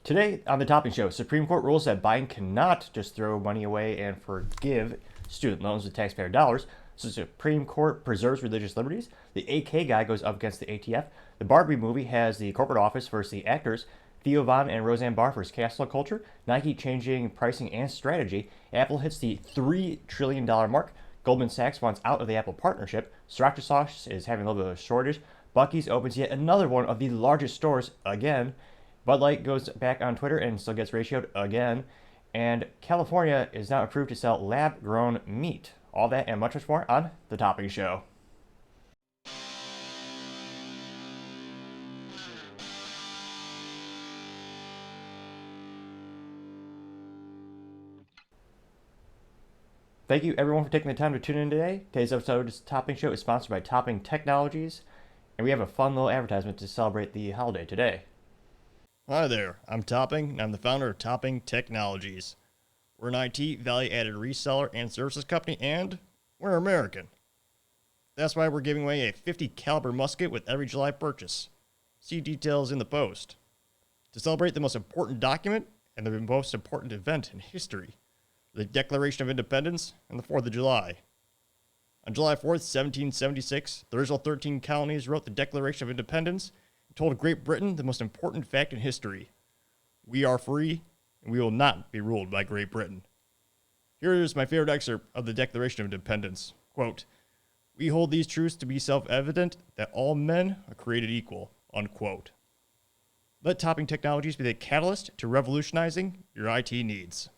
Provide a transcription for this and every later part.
Today on the Topping Show, Supreme Court rules that Biden cannot just throw money away and forgive student loans with taxpayer dollars. So the Supreme Court preserves religious liberties. The AK guy goes up against the ATF. The Barbie movie has the corporate office versus the actors. Theo Von and Rosanne Barr versus cancel culture. Nike changing pricing and strategy. Apple hits the $3 trillion mark. Goldman Sachs wants out of the Apple partnership. Sriracha sauce is having a little bit of a shortage. Buc-ees opens yet another one of the largest stores again. Bud Light goes back on Twitter and still gets ratioed again. And California is now approved to sell lab-grown meat. All that and much more on The Topping Show. Thank you everyone for taking the time to tune in today. Today's episode of Topping Show is sponsored by Topping Technologies. And we have a fun little advertisement to celebrate the holiday today. Hi there, I'm Topping, and I'm the founder of Topping Technologies. We're an IT value-added reseller and services company, and we're American. That's why we're giving away a .50 caliber musket with every July purchase. See details in the post. To celebrate the most important document and the most important event in history, the Declaration of Independence and the 4th of July. On July 4th, 1776, the original 13 colonies wrote the Declaration of Independence and told Great Britain the most important fact in history. We are free, and we will not be ruled by Great Britain. Here is my favorite excerpt of the Declaration of Independence. Quote, "We hold these truths to be self-evident, that all men are created equal." Unquote. Let Topping Technologies be the catalyst to revolutionizing your IT needs.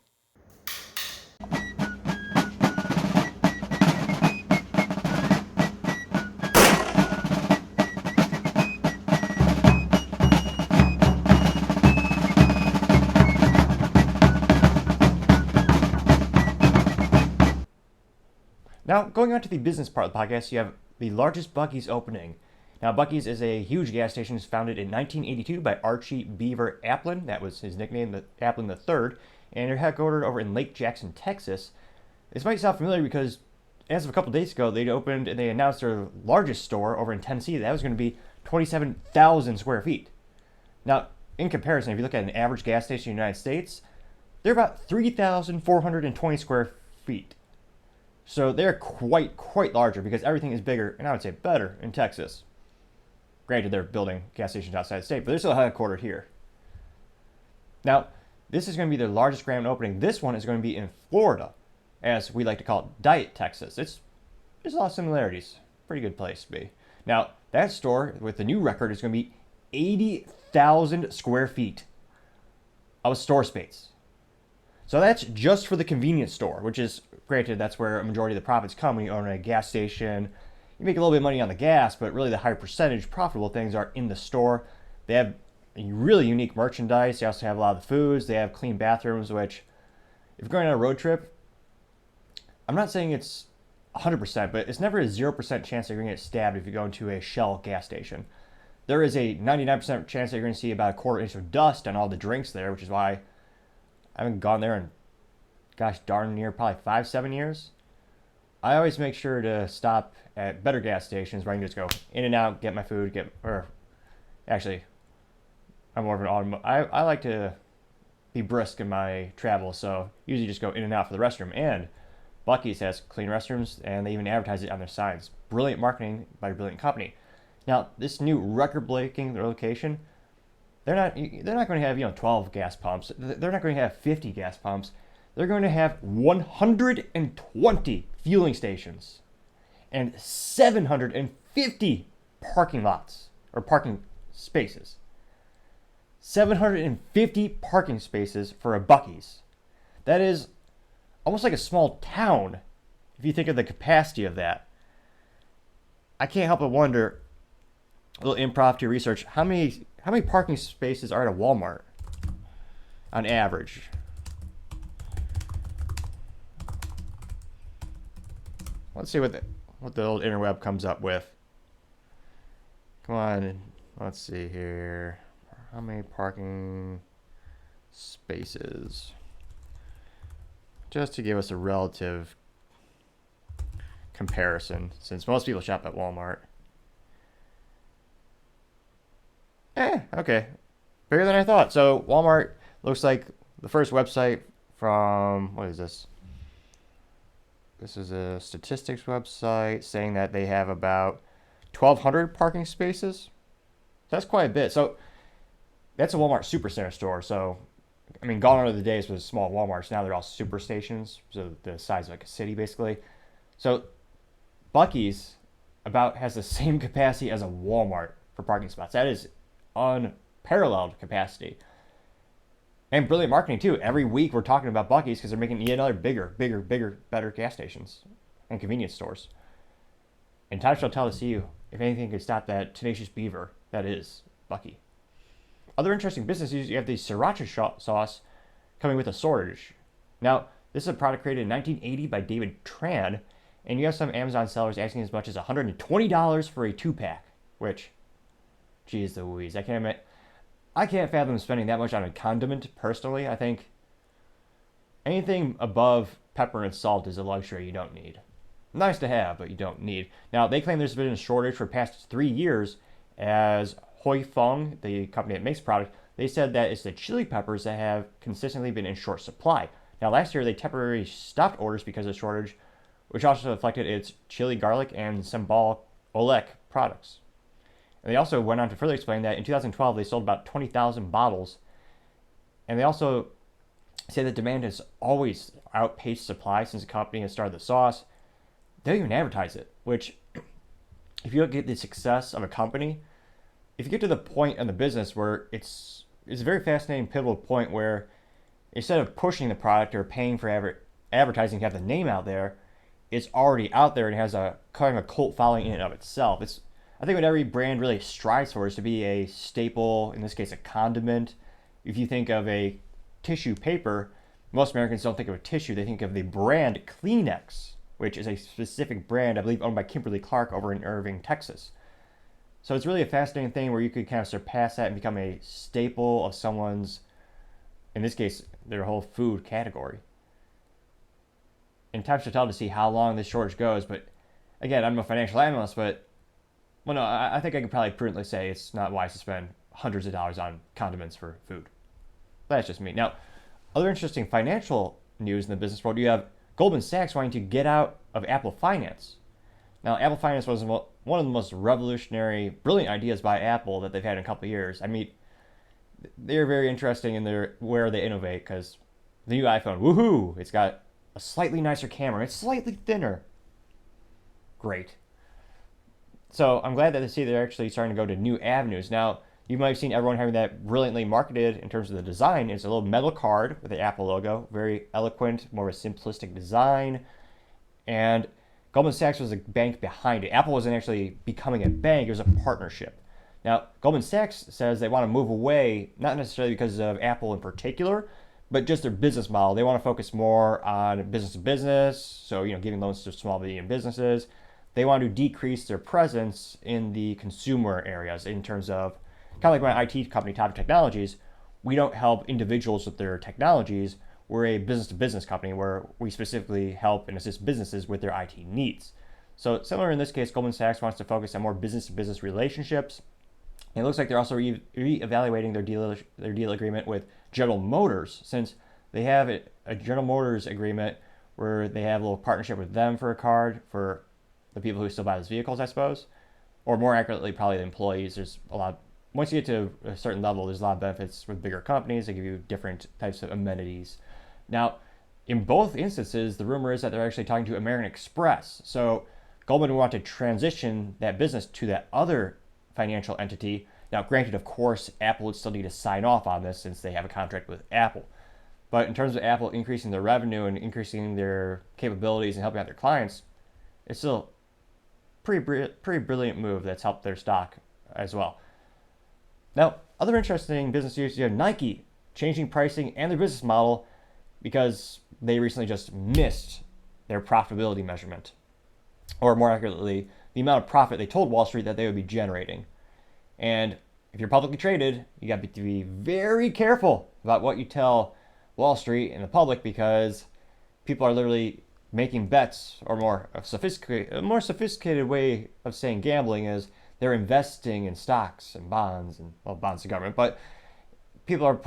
Now, going on to the business part of the podcast, you have the largest Buc-ees opening. Now, Buc-ees is a huge gas station. It's founded in 1982 by Archie Beaver Applin. That was his nickname, the Applin III. And they're headquartered over in Lake Jackson, Texas. This might sound familiar because as of a couple days ago, they opened and they announced their largest store over in Tennessee. That was going to be 27,000 square feet. Now, in comparison, if you look at an average gas station in the United States, they're about 3,420 square feet. So they're quite larger because everything is bigger, and I would say better, in Texas. Granted, they're building gas stations outside the state, but they're still headquartered here. Now, this is going to be their largest grand opening. This one is going to be in Florida, as we like to call it, Diet Texas. There's a lot of similarities. Pretty good place to be. Now, that store with the new record is going to be 80,000 square feet of store space. So that's just for the convenience store, which is, granted, that's where a majority of the profits come when you own a gas station. You make a little bit of money on the gas, but really the higher percentage profitable things are in the store. They have really unique merchandise. They also have a lot of the foods. They have clean bathrooms, which, if you're going on a road trip, I'm not saying it's 100%, but it's never a 0% chance that you're going to get stabbed if you go into a Shell gas station. There is a 99% chance that you're going to see about a quarter inch of dust on all the drinks there, which is why I haven't gone there in, gosh darn near, probably 5-7 years. I always make sure to stop at better gas stations where I can just go in and out, get my food, actually, I'm more of an I like to be brisk in my travel, so usually just go in and out for the restroom. And Buc-ees has clean restrooms, and they even advertise it on their signs. Brilliant marketing by a brilliant company. Now, this new record-breaking location, they're not going to have 12 gas pumps. They're not going to have 50 gas pumps. They're going to have 120 fueling stations and 750 parking lots or parking spaces. 750 parking spaces for a Buc-ees. That is almost like a small town if you think of the capacity of that. I can't help but wonder, a little impromptu research, how many parking spaces are at a Walmart on average? Let's see what the old interweb comes up with. Come on, let's see here. How many parking spaces? Just to give us a relative comparison, since most people shop at Walmart. Okay. Bigger than I thought. So Walmart Looks like the first website from, what is this? This is a statistics website saying that they have about 1,200 parking spaces. That's quite a bit. So that's a Walmart Supercenter store. So, I mean, gone are the days with small Walmarts. Now they're all super stations, so the size of like a city basically. So Buc-ee's about has the same capacity as a Walmart for parking spots. That is unparalleled capacity. And brilliant marketing too. Every week we're talking about Buc-ee's because they're making yet another bigger, better gas stations and convenience stores. And time shall tell to see if anything can stop that tenacious beaver that is Buc-ee. Other interesting businesses, you have the Sriracha sauce coming with a shortage. Now, this is a product created in 1980 by David Tran, and you have some Amazon sellers asking as much as $120 for a 2-pack, which, geez Louise, I can't fathom spending that much on a condiment personally. I think anything above pepper and salt is a luxury you don't need. Nice to have, but you don't need. Now, they claim there's been a shortage for the past 3 years as Huy Fong, the company that makes product, they said that it's the chili peppers that have consistently been in short supply. Now, last year, they temporarily stopped orders because of the shortage, which also affected its chili garlic and sambal olek products. And they also went on to further explain that in 2012, they sold about 20,000 bottles. And they also say that demand has always outpaced supply since the company has started the sauce. They don't even advertise it, which, if you look at the success of a company, if you get to the point in the business where it's a very fascinating, pivotal point where instead of pushing the product or paying for advertising to have the name out there, it's already out there and has a kind of a cult following in and of itself. I think what every brand really strives for is to be a staple, in this case, a condiment. If you think of a tissue paper, most Americans don't think of a tissue. They think of the brand Kleenex, which is a specific brand, I believe, owned by Kimberly-Clark over in Irving, Texas. So it's really a fascinating thing where you could kind of surpass that and become a staple of someone's, in this case, their whole food category. And time shall tell to see how long this shortage goes. But again, I'm a financial analyst, but well, no, I think I can probably prudently say it's not wise to spend hundreds of dollars on condiments for food. That's just me. Now, other interesting financial news in the business world, you have Goldman Sachs wanting to get out of Apple Finance. Now, Apple Finance was one of the most revolutionary, brilliant ideas by Apple that they've had in a couple of years. I mean, they're very interesting in where they innovate because the new iPhone, woohoo! It's got a slightly nicer camera. It's slightly thinner. Great. So I'm glad that they see they're actually starting to go to new avenues. Now, you might have seen everyone having that brilliantly marketed in terms of the design. It's a little metal card with the Apple logo. Very eloquent, more of a simplistic design. And Goldman Sachs was a bank behind it. Apple wasn't actually becoming a bank. It was a partnership. Now, Goldman Sachs says they want to move away, not necessarily because of Apple in particular, but just their business model. They want to focus more on business to business, so giving loans to small and medium businesses. They want to decrease their presence in the consumer areas in terms of, kind of like my IT company, Top Technologies, we don't help individuals with their technologies. We're a business-to-business company where we specifically help and assist businesses with their IT needs. So similar in this case, Goldman Sachs wants to focus on more business-to-business relationships. And it looks like they're also re-evaluating their deal agreement with General Motors, since they have a General Motors agreement where they have a little partnership with them for a card for the people who still buy those vehicles, I suppose. Or more accurately, probably the employees. Once you get to a certain level, there's a lot of benefits with bigger companies. They give you different types of amenities. Now, in both instances, the rumor is that they're actually talking to American Express. So Goldman would want to transition that business to that other financial entity. Now, granted, of course, Apple would still need to sign off on this since they have a contract with Apple. But in terms of Apple increasing their revenue and increasing their capabilities and helping out their clients, it's still a pretty brilliant move that's helped their stock as well. Now, other interesting business news, you have Nike changing pricing and their business model because they recently just missed their profitability measurement. Or more accurately, the amount of profit they told Wall Street that they would be generating. And if you're publicly traded, you got to be very careful about what you tell Wall Street and the public because people are literally making bets, or a more sophisticated way of saying gambling is they're investing in stocks and bonds, and bonds to government, but people are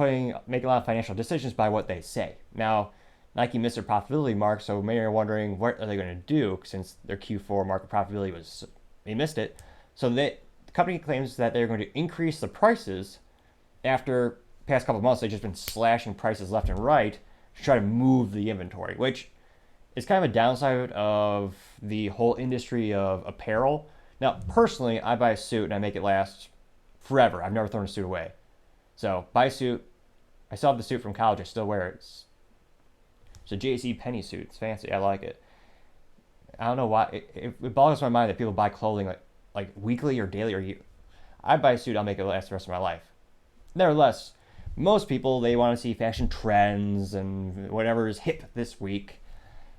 making a lot of financial decisions by what they say. Now, Nike missed their profitability mark, so many are wondering what are they going to do since their Q4 market profitability they missed it. So the company claims that they're going to increase the prices after past couple of months. They've just been slashing prices left and right to try to move the inventory, which is kind of a downside of the whole industry of apparel. Now, personally, I buy a suit and I make it last forever. I've never thrown a suit away. So, buy a suit. I still have the suit from college. I still wear it. It's a JC Penney suit. It's fancy. I like it. I don't know why. It boggles my mind that people buy clothing like weekly or daily or year. I buy a suit. I'll make it last the rest of my life. Nevertheless, most people, they want to see fashion trends and whatever is hip this week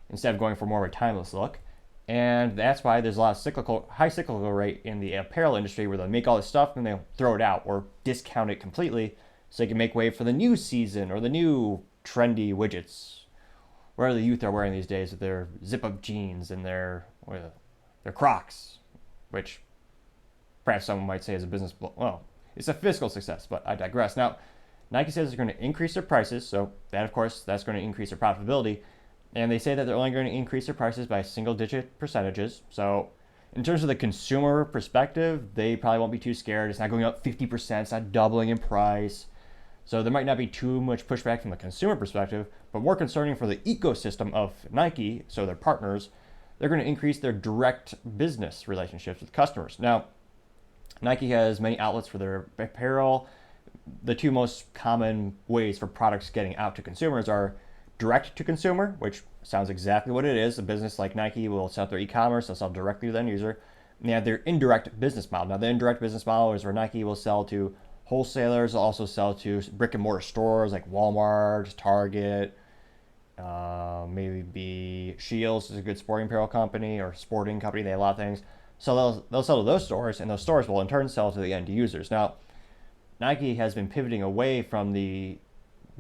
instead of going for more of a timeless look. And that's why there's a lot of high cyclical rate in the apparel industry where they'll make all this stuff and they'll throw it out or discount it completely so they can make way for the new season or the new trendy widgets. Where the youth are wearing these days with their zip-up jeans and their Crocs, which perhaps someone might say is a business, well, it's a fiscal success, but I digress. Now, Nike says they're going to increase their prices, so that, of course, that's going to increase their profitability. And they say that they're only going to increase their prices by single-digit percentages. So in terms of the consumer perspective, they probably won't be too scared. It's not going up 50%. It's not doubling in price. So there might not be too much pushback from the consumer perspective, but more concerning for the ecosystem of Nike, so their partners, they're going to increase their direct business relationships with customers. Now, Nike has many outlets for their apparel. The two most common ways for products getting out to consumers are direct to consumer, which sounds exactly what it is. A business like Nike will sell their e-commerce, they'll sell directly to the end user. And they have their indirect business model. Now, the indirect business model is where Nike will sell to wholesalers, will also sell to brick and mortar stores like Walmart, Target, maybe Shields is a good sporting apparel company or sporting company. They have a lot of things. So they'll sell to those stores, and those stores will in turn sell to the end users. Now, Nike has been pivoting away from the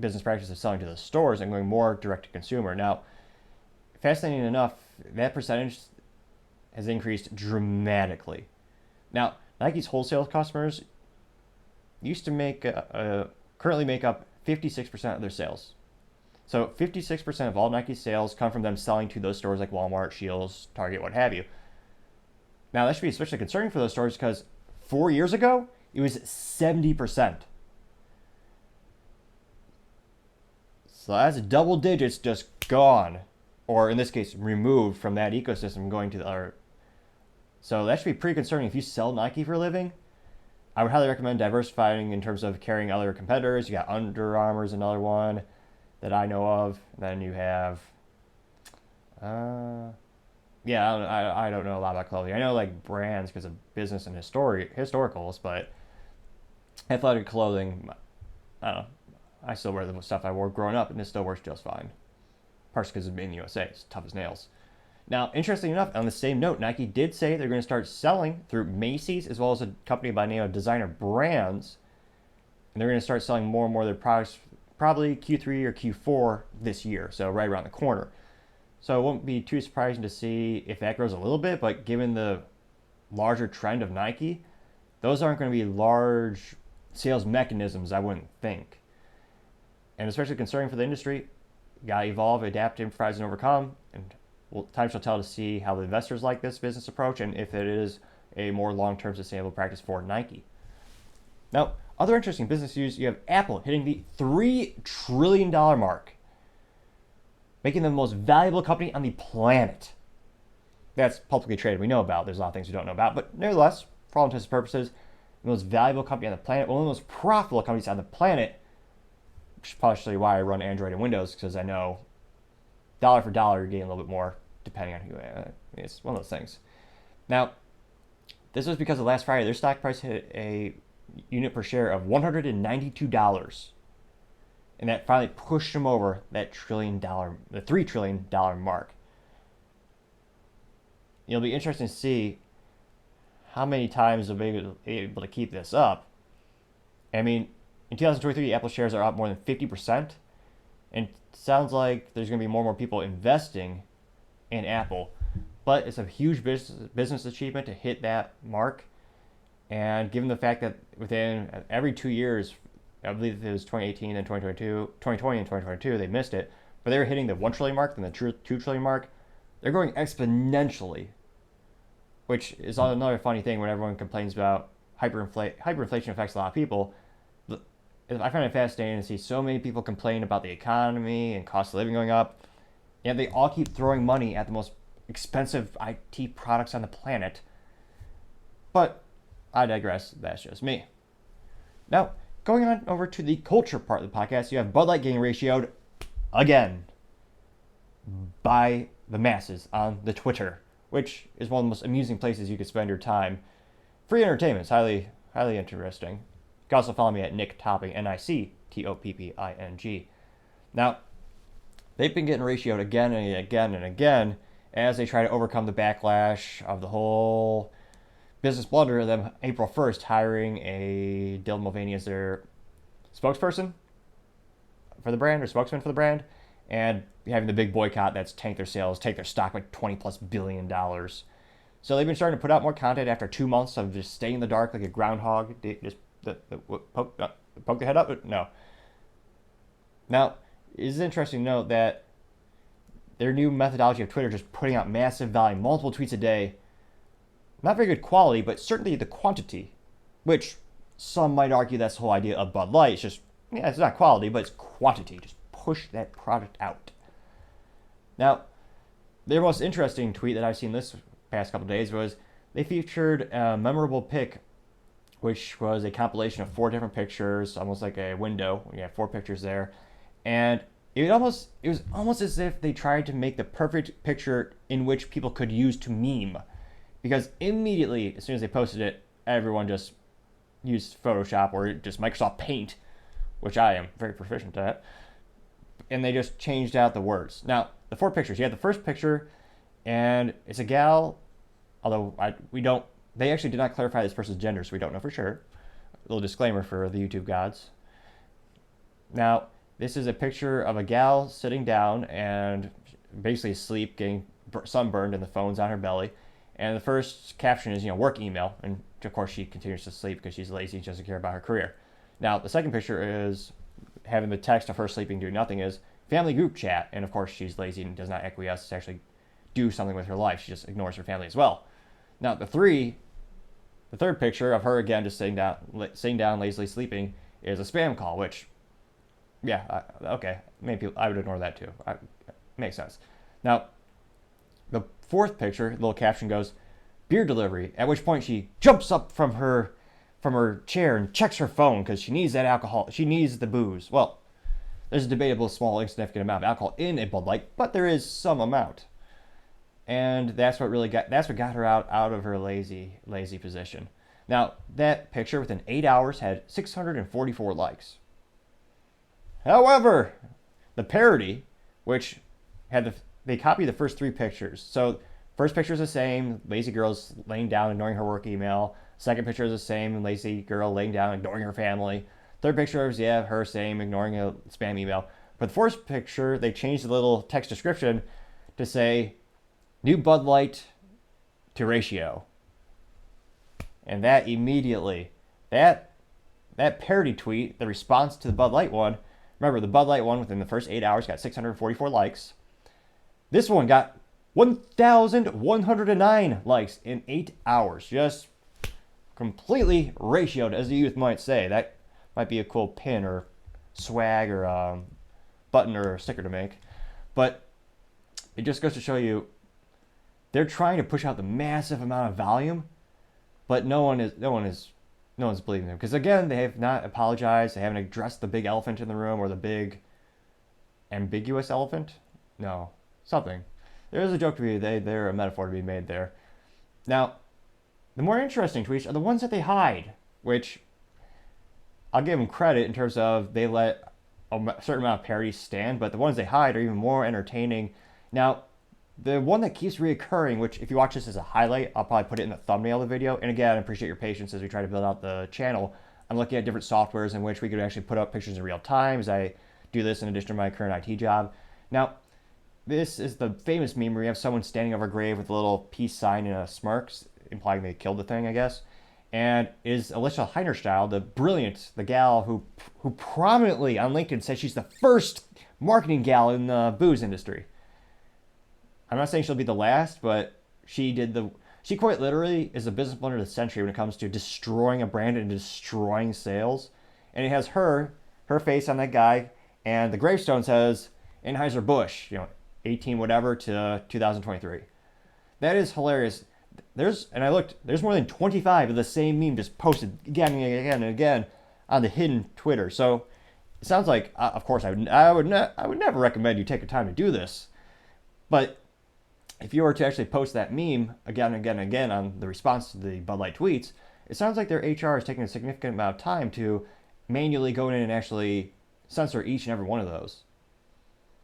business practice of selling to the stores and going more direct to consumer. Now, fascinating enough, that percentage has increased dramatically. Now, Nike's wholesale customers used to currently make up 56% of their sales. So 56% of all Nike's sales come from them selling to those stores like Walmart, Shields, Target, what have you. Now, that should be especially concerning for those stores because 4 years ago, it was 70%. So that's double digits just gone, or in this case, removed from that ecosystem going to the other. So that should be pretty concerning. If you sell Nike for a living, I would highly recommend diversifying in terms of carrying other competitors. You got Under Armour's another one that I know of. Then you have, I don't know a lot about clothing. I know like brands because of business and historicals, but athletic clothing, I don't know. I still wear the stuff I wore growing up, and it still works just fine. Partially because it's made in the USA. It's tough as nails. Now, interestingly enough, on the same note, Nike did say they're going to start selling through Macy's as well as a company by the name of Designer Brands. And they're going to start selling more and more of their products probably Q3 or Q4 this year, so right around the corner. So it won't be too surprising to see if that grows a little bit, but given the larger trend of Nike, those aren't going to be large sales mechanisms, I wouldn't think. And especially concerning for the industry, you got to evolve, adapt, improvise, and overcome. And time shall tell to see how the investors like this business approach and if it is a more long-term sustainable practice for Nike. Now, other interesting business news, you have Apple hitting the $3 trillion mark, making them the most valuable company on the planet. That's publicly traded. We know about. There's a lot of things we don't know about. But nevertheless, for all intents and purposes, the most valuable company on the planet, one of the most profitable companies on the planet, which is partially why I run Android and Windows, because I know dollar for dollar, you're getting a little bit more, depending on who. It's one of those things. Now, this was because of last Friday, their stock price hit a unit per share of $192. And that finally pushed them over that $3 trillion mark. It'll be interesting to see how many times they'll be able to keep this up. I mean, in 2023, Apple shares are up more than 50%. And it sounds like there's going to be more and more people investing in Apple. But it's a huge business achievement to hit that mark. And given the fact that within every 2 years, I believe it was 2018 and 2022, 2020 and 2022, they missed it, but they were hitting the 1 trillion mark, then the 2 trillion mark. They're growing exponentially, which is another funny thing when everyone complains about hyperinflation affects a lot of people. I find it fascinating to see so many people complain about the economy and cost of living going up, and they all keep throwing money at the most expensive IT products on the planet. But I digress. That's just me. Now, going on over to the culture part of the podcast, you have Bud Light getting ratioed again by the masses on the Twitter, which is one of the most amusing places you could spend your time. Free entertainment is highly interesting. You can also follow me at Nick Topping, NICTOPPING. Now, they've been getting ratioed again and again and again as they try to overcome the backlash of the whole business blunder of them April 1st hiring a Dylan Mulvaney as their spokesperson for the brand, or spokesman for the brand, and having the big boycott that's tanked their sales, take their stock by $20+ billion. So they've been starting to put out more content after 2 months of just staying in the dark like a groundhog. Just poke the head up? No. Now, it is interesting to note that their new methodology of Twitter, just putting out massive volume, multiple tweets a day, not very good quality, but certainly the quantity, which some might argue that's the whole idea of Bud Light. It's just, it's not quality, but it's quantity. Just push that product out. Now, their most interesting tweet that I've seen this past couple of days was they featured a memorable pic, which was a compilation of 4 different pictures, almost like a window. We have 4 pictures there, and it was almost as if they tried to make the perfect picture in which people could use to meme, because immediately as soon as they posted it, everyone just used Photoshop or just Microsoft Paint, which I am very proficient at, and they just changed out the words. Now, the 4 pictures. You have the first picture, and it's a gal, although they actually did not clarify this person's gender, so we don't know for sure. A little disclaimer for the YouTube gods. Now, this is a picture of a gal sitting down and basically asleep, getting sunburned, and the phone's on her belly. And the first caption is, work email. And of course, she continues to sleep because she's lazy and she doesn't care about her career. Now, the second picture is having the text of her sleeping, doing nothing, is family group chat. And of course, she's lazy and does not acquiesce to actually do something with her life. She just ignores her family as well. Now, the third picture of her, again, just sitting down, lazily sleeping, is a spam call, which, okay, maybe I would ignore that too. Makes sense. Now, the fourth picture, the little caption goes, beer delivery, at which point she jumps up from her chair and checks her phone because she needs that alcohol. She needs the booze. Well, there's a debatable small insignificant amount of alcohol in a Bud Light, but there is some amount. And that's what got her out of her lazy position. Now, that picture within 8 hours had 644 likes. However, the parody, which they copied the first 3 pictures. So first picture is the same, lazy girl's laying down, ignoring her work email. Second picture is the same, lazy girl laying down, ignoring her family. Third picture is, her same, ignoring a spam email. But the fourth picture, they changed the little text description to say, new Bud Light to ratio. And that immediately, that parody tweet, the response to the Bud Light one, remember the Bud Light one within the first 8 hours got 644 likes. This one got 1,109 likes in 8 hours. Just completely ratioed, as the youth might say. That might be a cool pin or swag or button or sticker to make. But it just goes to show you, they're trying to push out the massive amount of volume, but no one's believing them. Because again, they have not apologized. They haven't addressed the big elephant in the room, or the big ambiguous elephant. No, something. There is a joke to be made there, a metaphor to be made there. Now, the more interesting tweets are the ones that they hide, which I'll give them credit in terms of they let a certain amount of parody stand, but the ones they hide are even more entertaining. Now, the one that keeps reoccurring, which if you watch this as a highlight, I'll probably put it in the thumbnail of the video. And again, I appreciate your patience as we try to build out the channel. I'm looking at different softwares in which we could actually put up pictures in real time as I do this in addition to my current IT job. Now, this is the famous meme where you have someone standing over a grave with a little peace sign and a smirk, implying they killed the thing, I guess. And is Alicia Heinerstyle, the gal who prominently on LinkedIn says she's the first marketing gal in the booze industry. I'm not saying she'll be the last, but she quite literally is a business blunder of the century when it comes to destroying a brand and destroying sales. And it has her face on that guy, and the gravestone says Anheuser-Busch, 18 whatever to 2023. That is hilarious. There's more than 25 of the same meme just posted again and again and again on the hidden Twitter. So it sounds like, of course, I would never recommend you take the time to do this. But if you were to actually post that meme again and again and again on the response to the Bud Light tweets, it sounds like their HR is taking a significant amount of time to manually go in and actually censor each and every one of those.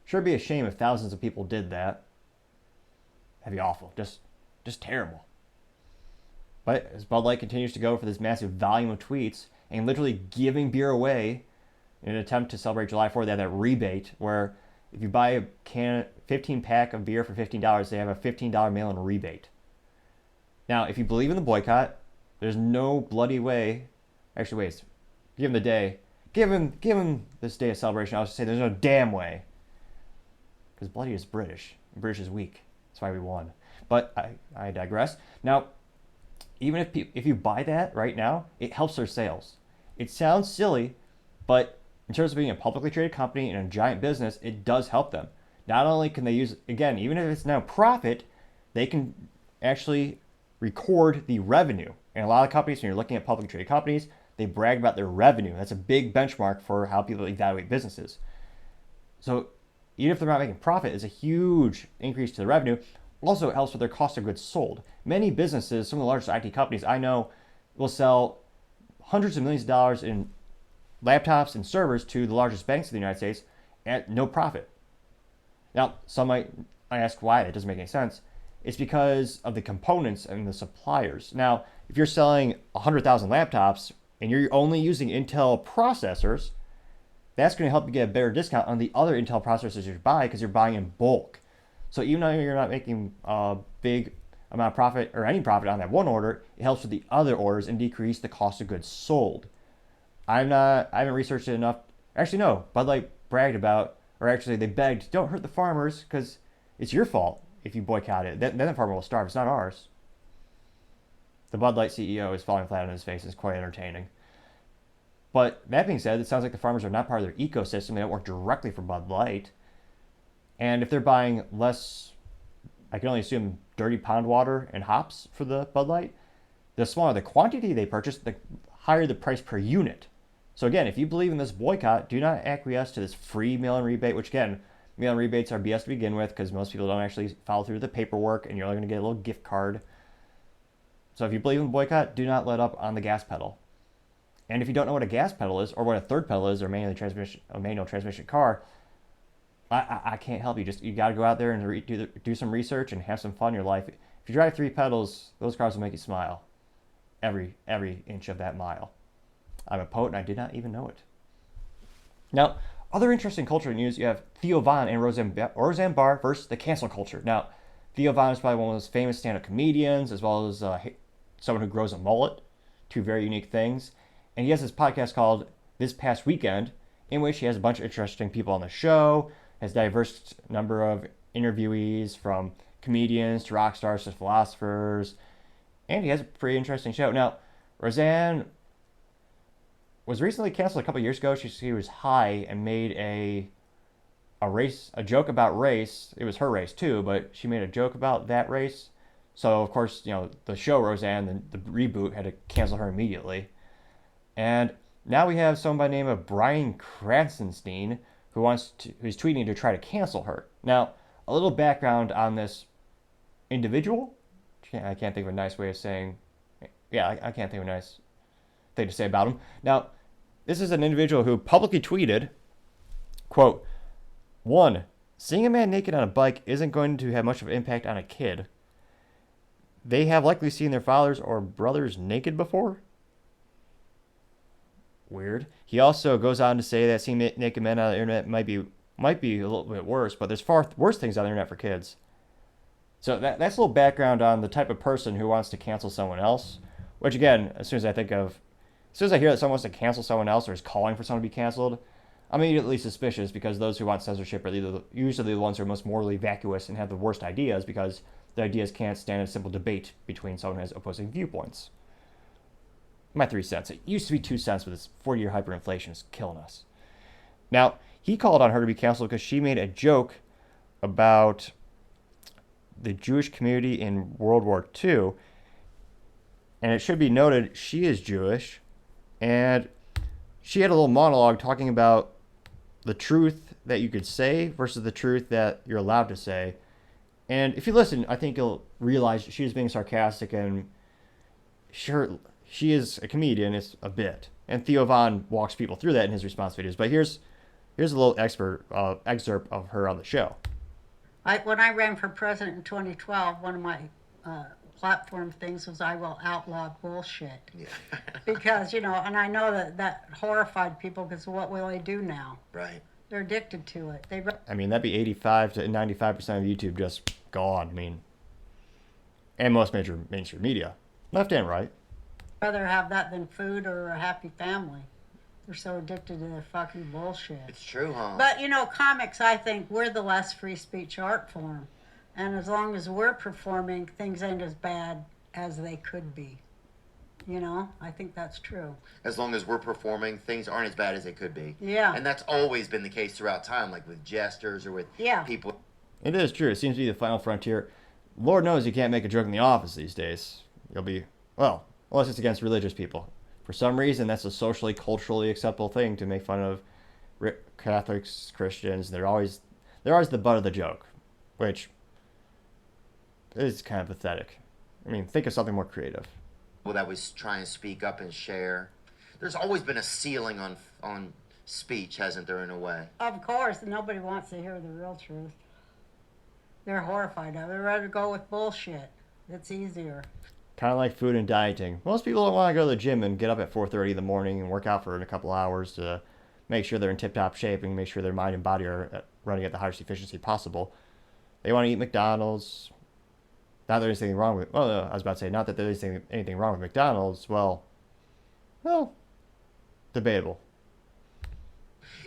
Sure, it'd be a shame if thousands of people did that. That'd be awful. Just terrible. But as Bud Light continues to go for this massive volume of tweets and literally giving beer away in an attempt to celebrate July 4th, they have that rebate where if you buy a 15 pack of beer for $15, they have a $15 mail-in rebate. Now, if you believe in the boycott, there's no bloody way. Actually, wait, give him the day. Give him this day of celebration. I was just say there's no damn way. Because bloody is British. And British is weak. That's why we won. But I digress. Now, even if you buy that right now, it helps their sales. It sounds silly, but in terms of being a publicly traded company and a giant business, it does help them. Not only can they use, again, even if it's now profit, they can actually record the revenue. And a lot of companies, when you're looking at publicly traded companies, they brag about their revenue. That's a big benchmark for how people evaluate businesses. So even if they're not making profit, it's a huge increase to the revenue. Also, it helps with their cost of goods sold. Many businesses, some of the largest IT companies I know, will sell hundreds of millions of dollars in laptops and servers to the largest banks in the United States at no profit. Now, some might ask why. It doesn't make any sense. It's because of the components and the suppliers. Now, if you're selling 100,000 laptops and you're only using Intel processors, that's going to help you get a better discount on the other Intel processors you buy because you're buying in bulk. So even though you're not making a big amount of profit or any profit on that one order, it helps with the other orders and decrease the cost of goods sold. I haven't researched it enough. Actually, no. Bud Light bragged about, or actually they begged, don't hurt the farmers because it's your fault if you boycott it. Then the farmer will starve. It's not ours. The Bud Light CEO is falling flat on his face. It's quite entertaining. But that being said, it sounds like the farmers are not part of their ecosystem. They don't work directly for Bud Light. And if they're buying less, I can only assume dirty pond water and hops for the Bud Light, the smaller the quantity they purchase, the higher the price per unit. So again, if you believe in this boycott, do not acquiesce to this free mail-in rebate, which again, mail-in rebates are BS to begin with because most people don't actually follow through the paperwork and you're only going to get a little gift card. So if you believe in the boycott, do not let up on the gas pedal. And if you don't know what a gas pedal is or what a third pedal is or manual transmission car, I can't help you. You got to go out there and do some research and have some fun in your life. If you drive 3 pedals, those cars will make you smile every inch of that mile. I'm a poet and I did not even know it. Now, other interesting cultural news, you have Theo Von and Roseanne Barr versus the cancel culture. Now, Theo Von is probably one of those famous stand-up comedians as well as someone who grows a mullet. Two very unique things. And he has this podcast called This Past Weekend in which he has a bunch of interesting people on the show, has a diverse number of interviewees from comedians to rock stars to philosophers, and he has a pretty interesting show. Now, Roseanne was recently canceled a couple years ago. She was high and made a joke about race. It was her race too, but she made a joke about that race. So of course, the show Roseanne, the reboot, had to cancel her immediately. And now we have someone by the name of Brian Kranzenstein who's tweeting to try to cancel her. Now, a little background on this individual. I can't think of a nice way of saying. Yeah, I can't think of a nice thing to say about him. Now, this is an individual who publicly tweeted, quote, 1. Seeing a man naked on a bike isn't going to have much of an impact on a kid. They have likely seen their fathers or brothers naked before. Weird. He also goes on to say that seeing naked men on the internet might be a little bit worse, but there's far worse things on the internet for kids. So that's a little background on the type of person who wants to cancel someone else, Which again, as soon as I hear that someone wants to cancel someone else or is calling for someone to be canceled, I'm immediately suspicious because those who want censorship are usually the ones who are most morally vacuous and have the worst ideas because the ideas can't stand a simple debate between someone who has opposing viewpoints. My 3 cents. It used to be 2 cents, but this 40-year hyperinflation is killing us. Now, he called on her to be canceled because she made a joke about the Jewish community in World War II. And it should be noted, she is Jewish. And she had a little monologue talking about the truth that you could say versus the truth that you're allowed to say. And if you listen, I think you'll realize she is being sarcastic, and sure, she is a comedian, it's a bit. And Theo Von walks people through that in his response videos. But here's a little excerpt of her on the show. When I ran for president in 2012, one of my platform things was I will outlaw bullshit. Yeah. Because, and I know that horrified people because what will they do now? Right. They're addicted to it. That'd be 85 to 95% of YouTube just gone. And most major mainstream media, left and right. Rather have that than food or a happy family. They're so addicted to their fucking bullshit. It's true, huh? But, comics, I think, we're the less free speech art form. And as long as we're performing, things ain't as bad as they could be. I think that's true. As long as we're performing, things aren't as bad as they could be. Yeah. And that's always been the case throughout time, like with jesters or with people. It is true. It seems to be the final frontier. Lord knows you can't make a joke in the office these days. You'll be, unless it's against religious people. For some reason, that's a socially, culturally acceptable thing to make fun of Catholics, Christians. They're always the butt of the joke, which is kind of pathetic. Think of something more creative. That was try and speak up and share. There's always been a ceiling on speech, hasn't there, in a way? Of course, nobody wants to hear the real truth. They're horrified of it. They'd rather go with bullshit. It's easier. Kind of like food and dieting. Most people don't want to go to the gym and get up at 4:30 in the morning and work out for a couple hours to make sure they're in tip-top shape and make sure their mind and body are running at the highest efficiency possible. They want to eat McDonald's. Not that there's anything wrong with... I was about to say, not that there's anything wrong with McDonald's. Well, debatable.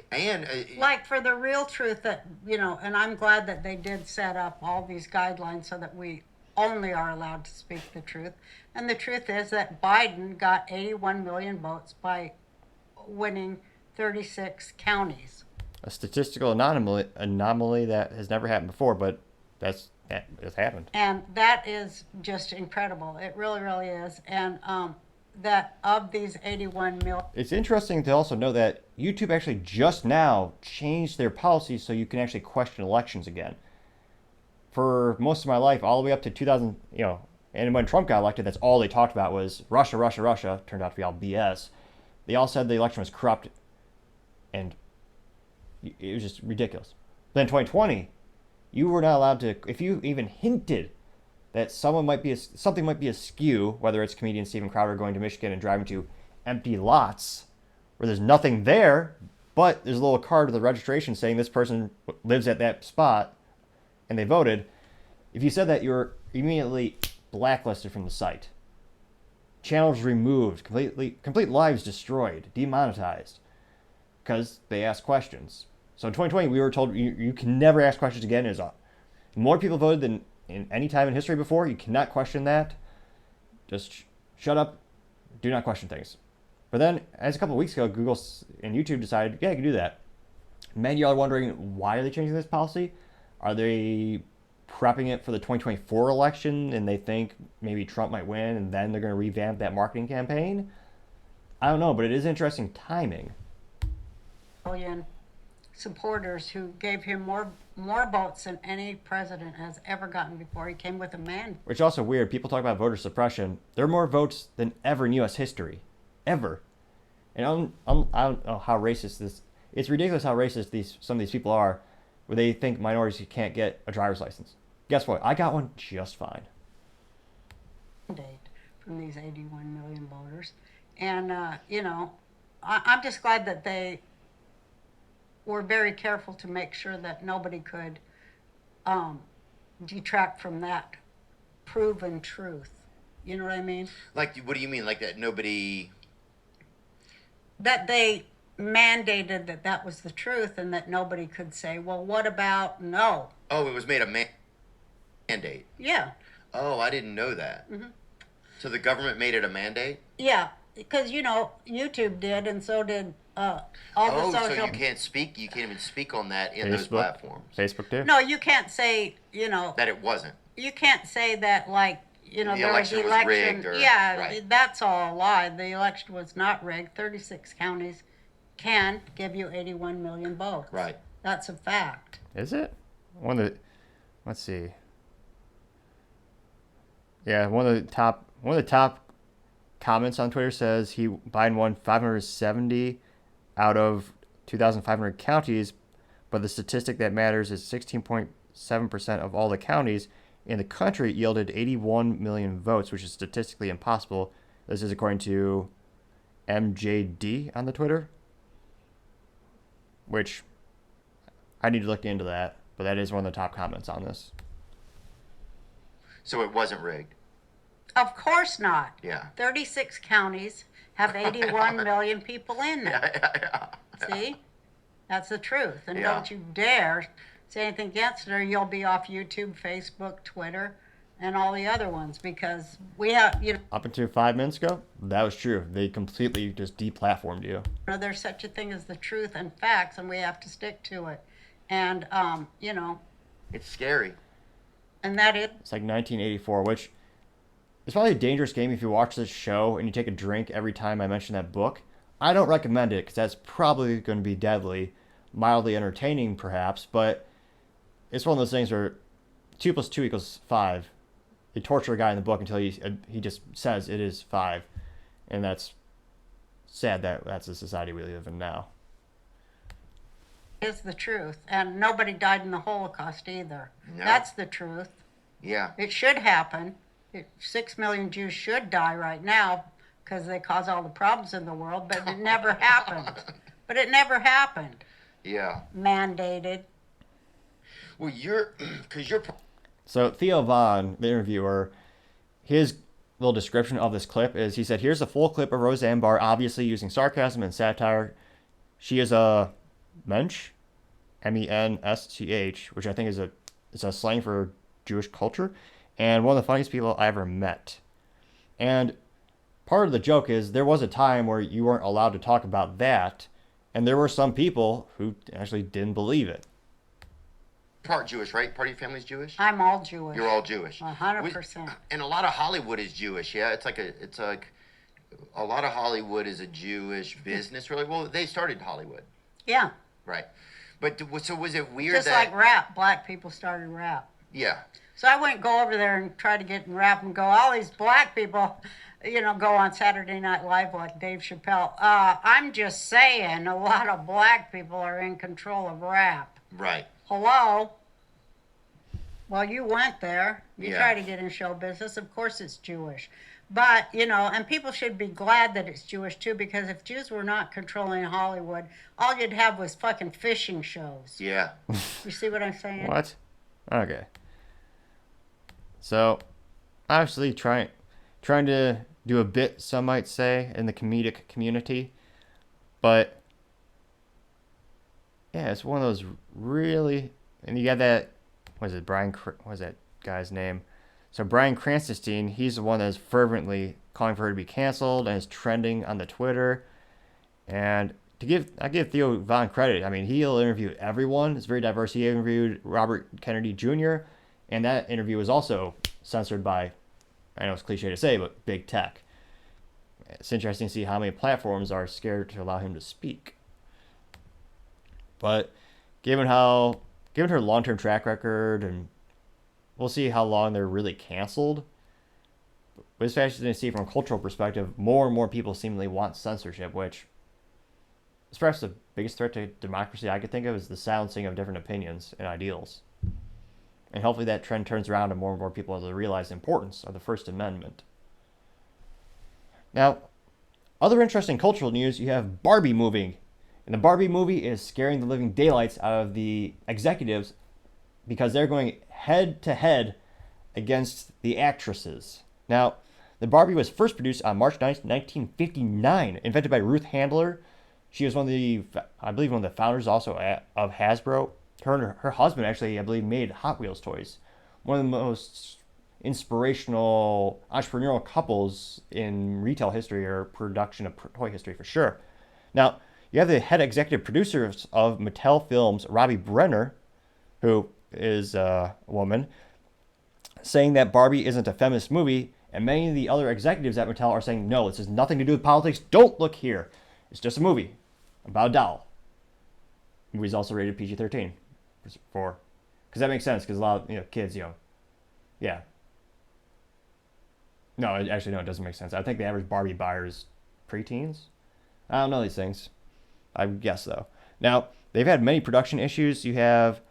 And... like for the real truth that, and I'm glad that they did set up all these guidelines so that we only are allowed to speak the truth. And the truth is that Biden got 81 million votes by winning 36 counties. A statistical anomaly that has never happened before, but it's happened. And that is just incredible. It really, really is. And that of these 81 million... It's interesting to also know that YouTube actually just now changed their policies so you can actually question elections again. For most of my life, all the way up to 2000, and when Trump got elected, that's all they talked about was Russia, Russia, Russia. Turned out to be all BS. They all said the election was corrupt, and it was just ridiculous. But in 2020, you were not allowed to, if you even hinted that something might be askew, whether it's comedian Steven Crowder going to Michigan and driving to empty lots where there's nothing there, but there's a little card with the registration saying this person lives at that spot, and they voted. If you said that, you were immediately blacklisted from the site. Channels removed, complete lives destroyed, demonetized, because they asked questions. So in 2020, we were told you can never ask questions again. It was more people voted than in any time in history before. You cannot question that. Just shut up. Do not question things. But then, as a couple of weeks ago, Google and YouTube decided, you can do that. Many of y'all are wondering, why are they changing this policy? Are they prepping it for the 2024 election and they think maybe Trump might win and then they're going to revamp that marketing campaign? I don't know, but it is interesting timing. Million supporters who gave him more votes than any president has ever gotten before. He came with a man. Which is also weird. People talk about voter suppression. There are more votes than ever in U.S. history. Ever. And I don't know how racist this... It's ridiculous how racist some of these people are, where they think minorities can't get a driver's license. Guess what? I got one just fine. From these 81 million voters. And, I'm just glad that they were very careful to make sure that nobody could detract from that proven truth. You know what I mean? Like, what do you mean? Like that nobody? That they mandated that that was the truth and that nobody could say, well, what about no? Oh, it was made a mandate. Yeah. Oh, I didn't know that. So the government made it a mandate? Yeah. Because, YouTube did, and so did all Oh, the so social... you can't even speak on that in those Facebook, platforms. Facebook too. No, you can't say, That it wasn't. you can't say that, like, The there was election was rigged or- yeah, right. that's all a lie. The election was not rigged. 36 counties can give you 81 million votes. Right. That's a fact. Is it? Let's see. Yeah, one of the top comments on Twitter says Biden won 570 out of 2,500 counties, but the statistic that matters is 16.7% of all the counties in the country yielded 81 million votes, which is statistically impossible. This is according to MJD on the Twitter, which I need to look into that, but that is one of the top comments on this. So it wasn't rigged. Of course not. Yeah. 36 counties have 81 million people in them. Yeah. See? That's the truth. And Yeah. don't you dare say anything against it, or you'll be off YouTube, Facebook, Twitter, and all the other ones, because we have, Up until 5 minutes ago, that was true. They completely just deplatformed you. there's such a thing as the truth and facts, and we have to stick to it. And, It's scary. and that is, It's like 1984, which is probably a dangerous game if you watch this show and you take a drink every time I mention that book. I don't recommend it because that's probably going to be deadly. Mildly entertaining, perhaps, but it's one of those things where 2 + 2 = 5. They torture a guy in the book until he just says it is 5, and that's sad that that's the society we live in now. is the truth. And nobody died in the Holocaust either. No. That's the truth. Yeah. It should happen. 6 million Jews should die right now because they cause all the problems in the world, but it never happened. But it never happened. Yeah. Mandated. Well, because you're. So Theo Von, the interviewer, his little description of this clip is, he said, here's a full clip of Roseanne Barr obviously using sarcasm and satire. She is a mensch, MENSCH, which I think is a slang for Jewish culture, and one of the funniest people I ever met. And part of the joke is there was a time where you weren't allowed to talk about that, and there were some people who actually didn't believe it. Part Jewish, right? Part of your family's Jewish? I'm all Jewish. You're all Jewish. 100%. And a lot of Hollywood is Jewish, yeah? It's like a lot of Hollywood is a Jewish business, really. Well, they started Hollywood. Yeah. Right. But so was it weird Just like rap. Black people started rap. Yeah. So I wouldn't go over there and try to get in rap and go, all these black people, go on Saturday Night Live like Dave Chappelle. I'm just saying a lot of black people are in control of rap. Right. Hello? Well, you went there. You Yeah. try to get in show business. Of course it's Jewish. But, and people should be glad that it's Jewish, too, because if Jews were not controlling Hollywood, all you'd have was fucking fishing shows. Yeah. You see what I'm saying? What? Okay. So, obviously trying to do a bit, some might say, in the comedic community. But, yeah, it's one of those really... And you got that... What was that guy's name? So Bryan Cranston, he's the one that's fervently calling for her to be canceled and is trending on the Twitter. And I give Theo Von credit. I mean, he'll interview everyone. It's very diverse. He interviewed Robert Kennedy Jr., and that interview was also censored by, I know it's cliche to say, but big tech. It's interesting to see how many platforms are scared to allow him to speak. But given her long-term track record, and we'll see how long they're really canceled. But it's fascinating to see from a cultural perspective, more and more people seemingly want censorship, which is perhaps the biggest threat to democracy I could think of, is the silencing of different opinions and ideals. And hopefully that trend turns around and more people will realize the importance of the First Amendment. Now, other interesting cultural news, you have Barbie Movie. And the Barbie movie is scaring the living daylights out of the executives because they're going head to head against the actresses. Now, The Barbie was first produced on March 9th, 1959, invented by Ruth Handler. She was I believe, one of the founders also of Hasbro. Her and her husband actually, I believe, made Hot Wheels toys. One of the most inspirational entrepreneurial couples in retail history or production of toy history for sure. Now, you have the head executive producers of Mattel Films, Robbie Brenner, who is a woman, saying that Barbie isn't a feminist movie, and many of the other executives at Mattel are saying, no, this has nothing to do with politics. Don't look here. It's just a movie about a doll. The movie's also rated PG-13 because that makes sense because a lot of kids, yeah. No, actually, no, it doesn't make sense. I think the average Barbie buyer is preteens. I don't know these things. I guess, though. Now, they've had many production issues. You have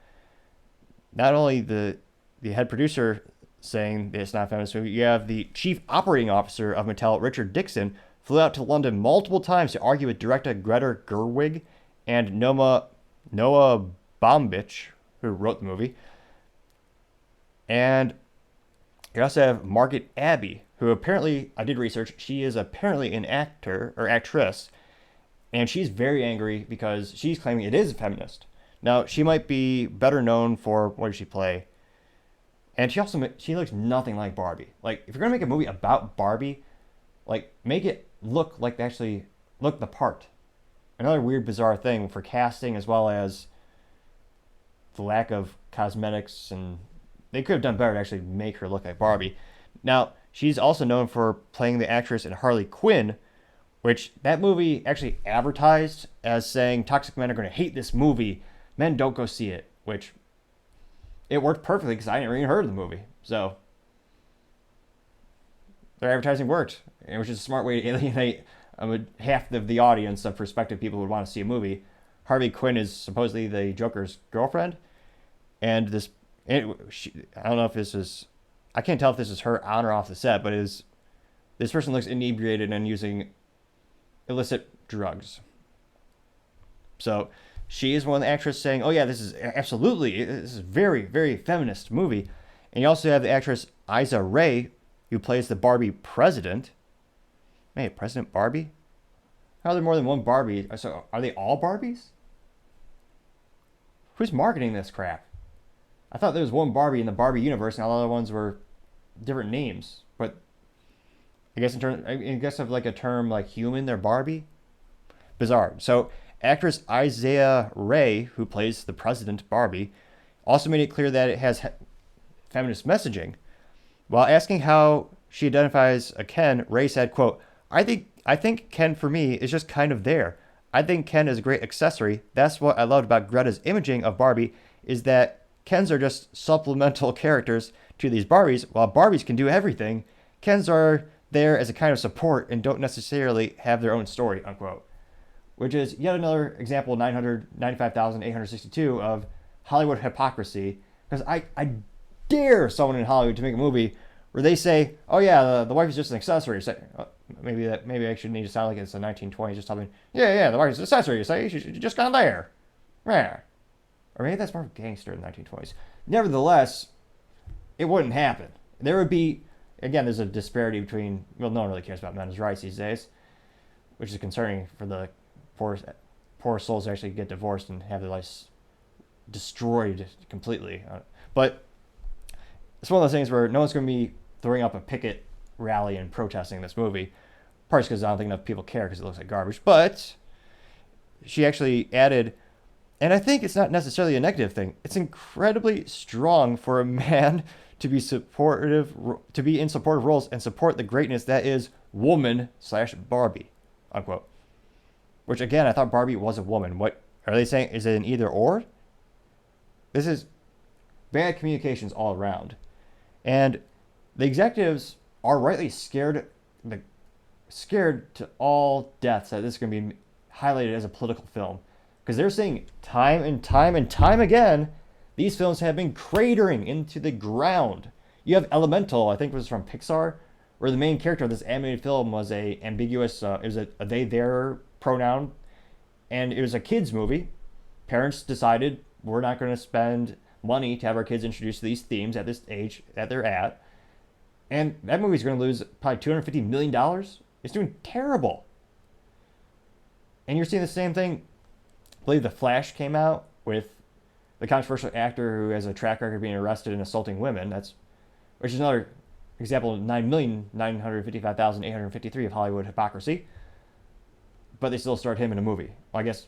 not only the head producer saying it's not a feminist movie, you have the chief operating officer of Mattel, Richard Dixon, flew out to London multiple times to argue with director Greta Gerwig and Noah Baumbach, who wrote the movie. And you also have Margaret Abbey, who apparently, I did research, she is apparently an actor or actress, and she's very angry because she's claiming it is a feminist. Now, she might be better known for, what does she play? And she looks nothing like Barbie. Like, if you're going to make a movie about Barbie, like, make it look like they actually look the part. Another weird, bizarre thing for casting, as well as the lack of cosmetics, and they could have done better to actually make her look like Barbie. Now, she's also known for playing the actress in Harley Quinn, which that movie actually advertised as saying toxic men are going to hate this movie. Men, don't go see it, which it worked perfectly because I never even heard of the movie. So their advertising worked, which is a smart way to alienate half of the audience of prospective people who would want to see a movie. Harley Quinn is supposedly the Joker's girlfriend, and I don't know if this is, I can't tell if this is her on or off the set, but this person looks inebriated and using illicit drugs. So she is one of the actresses saying, oh yeah, this is very, very feminist movie. And you also have the actress Issa Rae, who plays the Barbie president. Hey, President Barbie? How are there more than one Barbie? So are they all Barbies? Who's marketing this crap? I thought there was one Barbie in the Barbie universe and all the other ones were different names. But I guess of like a term like human, they're Barbie? Bizarre. So actress Issa Rae, who plays the president Barbie, also made it clear that it has feminist messaging. While asking how she identifies a Ken, Rae said, quote, I think Ken for me is just kind of there. I think Ken is a great accessory. That's what I loved about Greta's imaging of Barbie, is that Kens are just supplemental characters to these Barbies. While Barbies can do everything, Kens are there as a kind of support and don't necessarily have their own story, unquote. Which is yet another example, 995,862, of Hollywood hypocrisy. Because I dare someone in Hollywood to make a movie where they say, oh yeah, the wife is just an accessory. So, maybe I should need to sound like it's the 1920s, just something. Yeah, the wife is an accessory. You say she's just kind of there. Yeah. Or maybe that's more of a gangster in the 1920s. Nevertheless, it wouldn't happen. There would be, again, there's a disparity between, well, no one really cares about men's rights these days, which is concerning for the poor souls to actually get divorced and have their lives destroyed completely. But it's one of those things where no one's going to be throwing up a picket rally and protesting this movie. Partly because I don't think enough people care because it looks like garbage. But she actually added, and I think it's not necessarily a negative thing. It's incredibly strong for a man to be in supportive roles and support the greatness that is woman/Barbie, unquote. Which again, I thought Barbie was a woman. What are they saying? Is it an either or? This is bad communications all around. And the executives are rightly scared to all deaths that this is going to be highlighted as a political film. Because they're saying time and time and time again, these films have been cratering into the ground. You have Elemental, I think it was from Pixar, where the main character of this animated film was a ambiguous, it was a they, their pronoun, and it was a kids movie. Parents decided we're not going to spend money to have our kids introduced to these themes at this age that they're at. And that movie's going to lose probably $250 million. It's doing terrible. And you're seeing the same thing. I believe The Flash came out with the controversial actor who has a track record of being arrested and assaulting women. Which is another example of 9,955,853 of Hollywood hypocrisy. But they still starred him in a movie. Well, I guess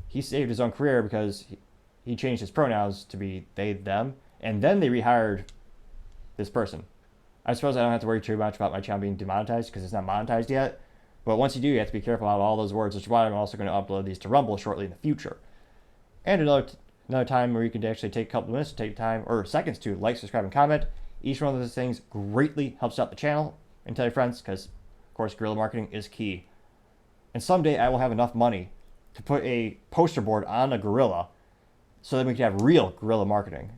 he saved his own career because he changed his pronouns to be they, them, and then they rehired this person. I suppose I don't have to worry too much about my channel being demonetized because it's not monetized yet. But once you do, you have to be careful about all those words, which is why I'm also going to upload these to Rumble shortly in the future. And another time where you can actually take a couple minutes to take time or seconds to like, subscribe, and comment. Each one of those things greatly helps out the channel. And tell your friends because, of course, guerrilla marketing is key. And someday I will have enough money to put a poster board on a gorilla so that we can have real guerrilla marketing.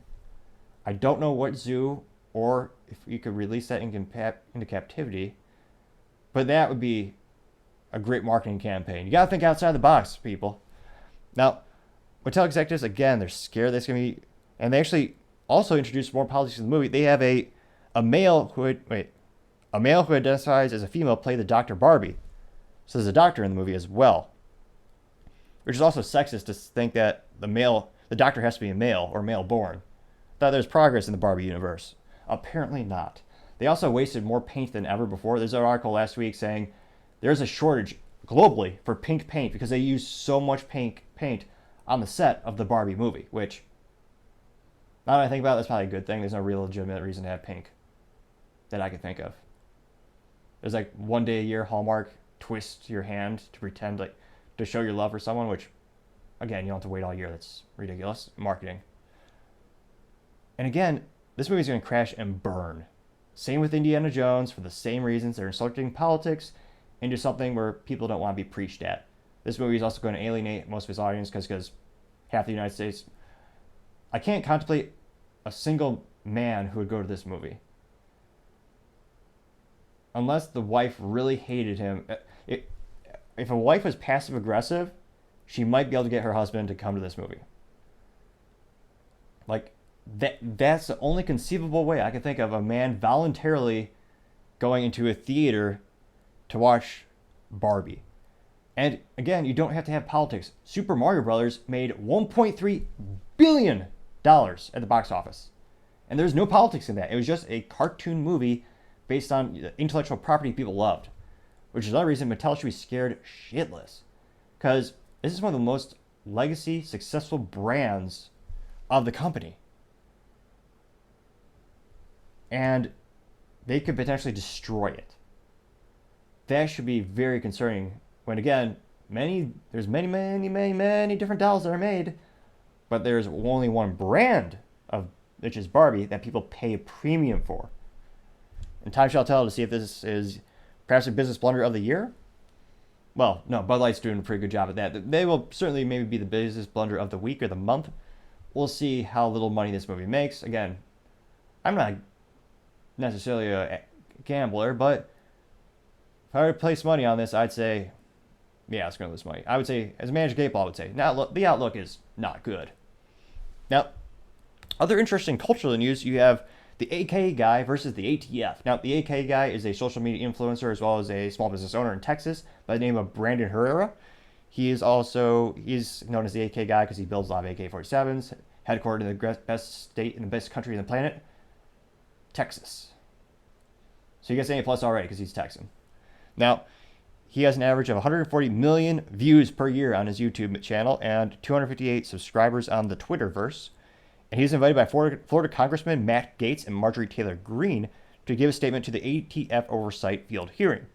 I don't know what zoo or if you could release that into captivity, but that would be a great marketing campaign. You got to think outside the box, people. Now, hotel executives, again, they're scared that's going to be, and they actually also introduced more politics in the movie. They have a male who identifies as a female play the Dr. Barbie. So there's a doctor in the movie as well. Which is also sexist to think that the doctor has to be a male or male born. Thought there's progress in the Barbie universe. Apparently not. They also wasted more paint than ever before. There's an article last week saying there's a shortage globally for pink paint because they use so much pink paint on the set of the Barbie movie, which, now that I think about it, that's probably a good thing. There's no real legitimate reason to have pink that I can think of. There's like one day a year Hallmark twist your hand to pretend like to show your love for someone, which, again, you don't have to wait all year. That's ridiculous marketing. And again, this movie's going to crash and burn. Same with Indiana Jones for the same reasons. They're insulting politics into something where people don't want to be preached at. This movie is also going to alienate most of its audience because half the United States... I can't contemplate a single man who would go to this movie. Unless the wife really hated him. If a wife was passive-aggressive, she might be able to get her husband to come to this movie. Like, that's the only conceivable way I can think of a man voluntarily going into a theater to watch Barbie. And again, you don't have to have politics. Super Mario Brothers made $1.3 billion at the box office. And there's no politics in that. It was just a cartoon movie based on intellectual property people loved. Which is another reason Mattel should be scared shitless. Because this is one of the most legacy, successful brands of the company. And they could potentially destroy it. That should be very concerning. When again, there's many different dolls that are made, but there's only one brand of which is Barbie that people pay a premium for. And time shall tell to see if this is perhaps a business blunder of the year. Well, no, Bud Light's doing a pretty good job at that. They will certainly maybe be the business blunder of the week or the month. We'll see how little money this movie makes. Again, I'm not necessarily a gambler, but if I were to place money on this, I'd say, yeah, it's going to lose money. I would say, as a manager Gable, I would say, the outlook is not good. Now, other interesting cultural news, you have the AK guy versus the ATF. Now, the AK guy is a social media influencer as well as a small business owner in Texas by the name of Brandon Herrera. He's known as the AK guy because he builds a lot of AK-47s, headquartered in the best state in the best country on the planet, Texas. So he gets an A+ already because he's Texan. Now, he has an average of 140 million views per year on his YouTube channel and 258 subscribers on the Twitterverse. And he's invited by Florida Congressman Matt Gaetz and Marjorie Taylor Greene to give a statement to the ATF oversight field hearing.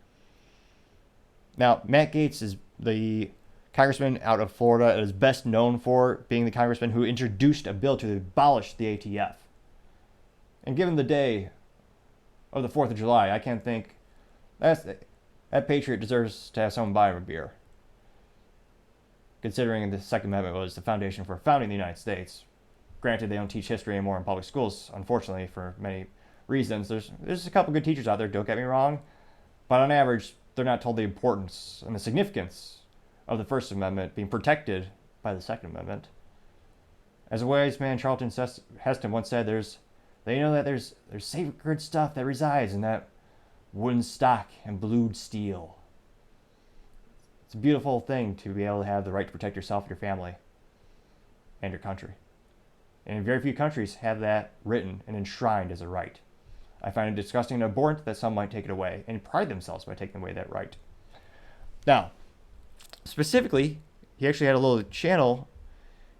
Now, Matt Gaetz is the congressman out of Florida that is best known for being the congressman who introduced a bill to abolish the ATF. And given the day of the 4th of July, I can't think that patriot deserves to have someone buy him a beer. Considering the Second Amendment was the foundation for founding the United States. Granted, they don't teach history anymore in public schools, unfortunately, for many reasons. There's a couple good teachers out there, don't get me wrong. But on average, they're not told the importance and the significance of the First Amendment being protected by the Second Amendment. As a wise man, Charlton Heston once said, there's They know that there's sacred stuff that resides in that wooden stock and blued steel. It's a beautiful thing to be able to have the right to protect yourself, your family, and your country. And very few countries have that written and enshrined as a right. I find it disgusting and abhorrent that some might take it away and pride themselves by taking away that right. Now, specifically, he actually had a little channel,